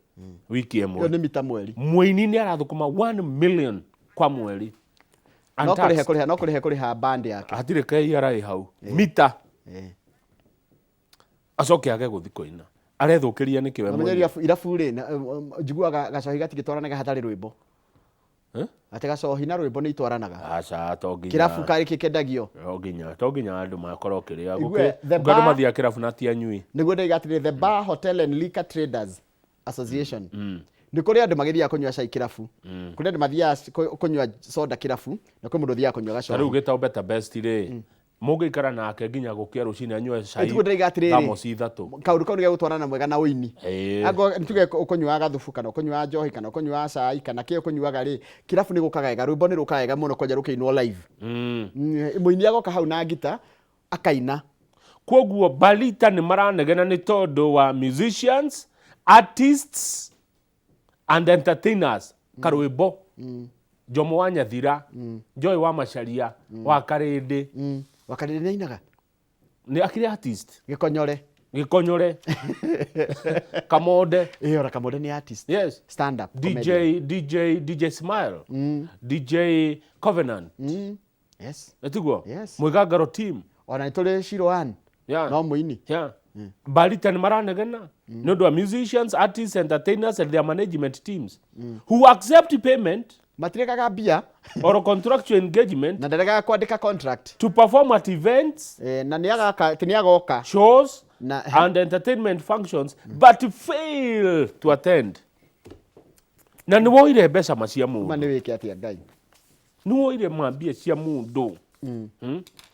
wiki ĩmwe nĩ mita mweri mũini nĩ arathũkũma 1 million kwa mweri no kũrĩha band yake hatirĩ KRA hau mita acoke age gũthi kũina arethũkĩria nĩkĩ we mũini irabu rĩ njiguaga Gacohi gatigĩtwaranaga hatarĩ rwĩmbo ati Gacohi na rwĩmbo nĩ itwaranaga aca to nginya kirabu karĩ kĩkendagio to nginya andũ makorwo kĩrĩa andũ mathiaga kirabu na ti anyui nĩguo ndĩgatirĩ The Bar Hotel and Liquor Traders Association nĩ kũrĩ andũ magĩthiaga kũnyua cai kirabu kũrĩ andũ mathiaga kũnyua soda kirabu na kwĩ mũndũ ũthiaga kũnyua Gacohi rĩu gĩtao Better Best rĩ mũngĩikara nake nginya gũkĩa rũcinĩ anyue cai thamos ithatũ kaũndũ kau nĩ gagũtwarana mwega na ũini ango nĩtuge ũkũnyuaga gathubu kana ũkũnyuaga njohi kana ũkũnyuaga cai kana kĩ ũkũnyuaga rĩ kirabu nĩ gũkaga wega rwĩmbo nĩ rũkaga wega mũno kwanja rũkĩinwo live mũini agoka hau na ngita akaina kwoguo Balita nĩ maranegena nĩ tondũ wa musicians artists and entertainers karwĩmbo Jomo wa Nyathira Joy wa Macharia wa Karĩndĩ Wakarire nĩ ainaga nĩ akĩrĩ artist Gĩkonyore Kamonde ora Kamonde nĩ artist yes stand up DJ Smile DJ Covenant yes etiguo Mwigangaro team ona nĩ tũrĩ Shiroan no mũini Barita nĩ maranegena nĩ ũndũ wa musicians artists entertainers and their management teams who accept payment matiregaga mbia or contractual engagement na ndarega kwandĩka contract to perform at events na nĩagoka shows and entertainment functions but fail to attend na nĩ woire mbeca macia mũndũ ma nĩ wĩke atĩa Ngai nĩ woire mambia cia mũndũ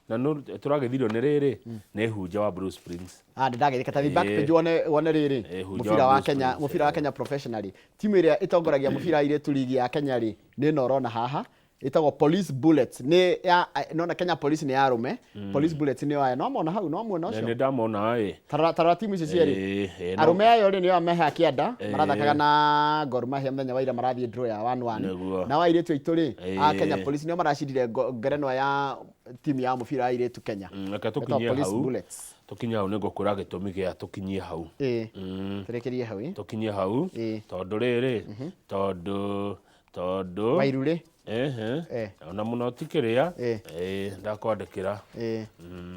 na no turagithirio nĩ rĩrĩ nĩ hunja wa Bruce Springs ndagĩthika ta back page wone rĩrĩ mũbira wa Kenya professionally timu ĩrĩa ĩtongoragia mũbira airĩtu ligi ya Kenya rĩ nĩ no ũrona haha ĩtagwo Police Bullets nĩ ya nona Kenya Police nĩ ya rume Police Bullets nĩ ya no mona hau no muona ũcio nĩ ndamona tara timu ici cierĩ arume ayo rĩ nĩo meha kĩanda marathakaga na Gor Mahia mthenya wa ira marathiĩ draw ya 1-1 na wa airĩtu aitũ rĩ a Kenya Police nĩo maracindire ngerenwa ya timu ya mũbira wa airĩtu Kenya reke tukinyie hau tukinya hau nĩguo kũra gĩtũmi gĩa tukinyie hau turekerie hau tukinyie hau tondũ rĩrĩ tondũ Wairũ ona mũno tikĩrĩa ndakwandĩkĩra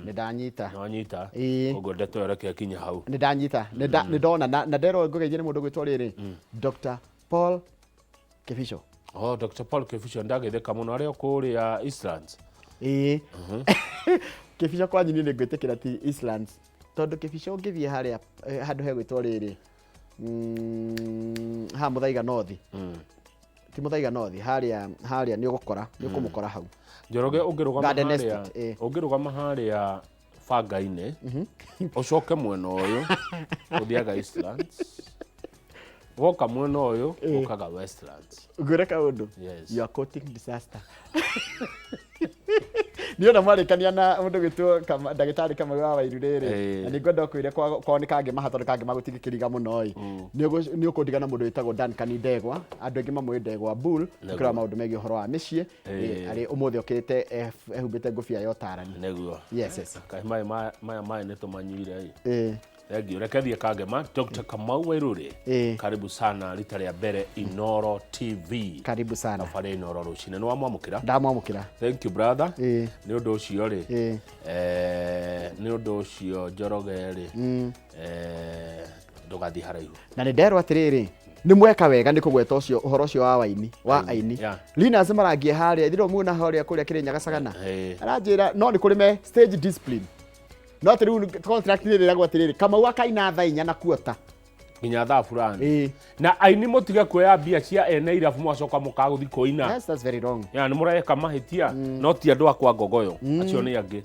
nĩ ndanyita ũguo ndeto reke kinya hau nĩ ndanyita nĩ ndona na ndero ngũgeithie nĩ mũndũ gwĩtwo rĩrĩ Dr. Paul Keficho Dr. Paul Keficho ndagĩthĩka mũno arĩa kũrĩa Eastlands Keficho kwanyu nĩ ngwĩtĩkĩra ti Eastlands tondũ Keficho ũngĩthiĩ harĩa handũ he gwĩtwo rĩrĩ ha Mũthaiga North ti Mũthaiga North harĩa nĩ ũgũkora nĩ ũkũmũkora hau Njoroge ũngĩrũgama harĩa banga-inĩ ũcoke mwena ũyũ ũthiaga Eastlands woka mwena ũyũ ũkaga Westlands ngwĩre kaũndũ you are quoting disaster niona mwarĩkania na mũndũ gwĩtwo ndagĩtarĩ Kamau wa Wairũ rĩrĩ na nĩ ngwenda kwĩre kwao nĩ kangĩ mahatoro kangĩ magũtigĩkĩriga mũno nĩ ũkũndigana mũndũ wĩtagwo Duncan Ndegwa andũ aingĩ mamwĩ Ndegwa Bull kũrĩa maũndũ megiĩ ũhoro wa mĩciĩ arĩ ũmũthĩ okĩrĩte ehumbĩte ngũbia ya ũtarani nĩguo maya nĩ tũmanyuire Thank you. Rekethia Kagema, Dr. Kamau Wairũ. Karibu sana rita rĩa mbere Inoro TV. Karibu sana. Nafare Inoro rucine. Nĩ wamwamũkĩra? Ndamwamũkĩra. Thank you brother. Nĩ ũndũ ũcio rĩ. Nĩ ũndũ ũcio Njoroge rĩ. Ndũgathiĩ haraihu. Na nĩ nderwo atĩrĩrĩ nĩ mweka wega nĩ kũgweta ũcio ũhoro ũcio wa aini Linus marangie harĩa ithiro muona harĩa kũrĩa Kĩrĩnyaga Sagana aranjĩra no nĩ kũrĩ me stage discipline no atĩ rĩu contract nĩ rĩragwo atĩrĩrĩ Kamau akaina thaa 4 na kuota nginya thaa fulani na aini mũtige kuoya mbia cia ene irabu mwacoka mũkagũthi kũina. Yes, that's very wrong. Nĩ mũreka mahĩtia no ti andũ akwa Ngogoyo acio nĩ angĩ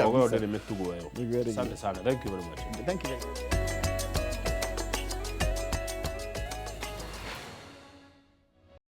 Ngogoyo ndĩrĩ mĩtugo ĩyo. Asante sana. Thank you very much. Thank you.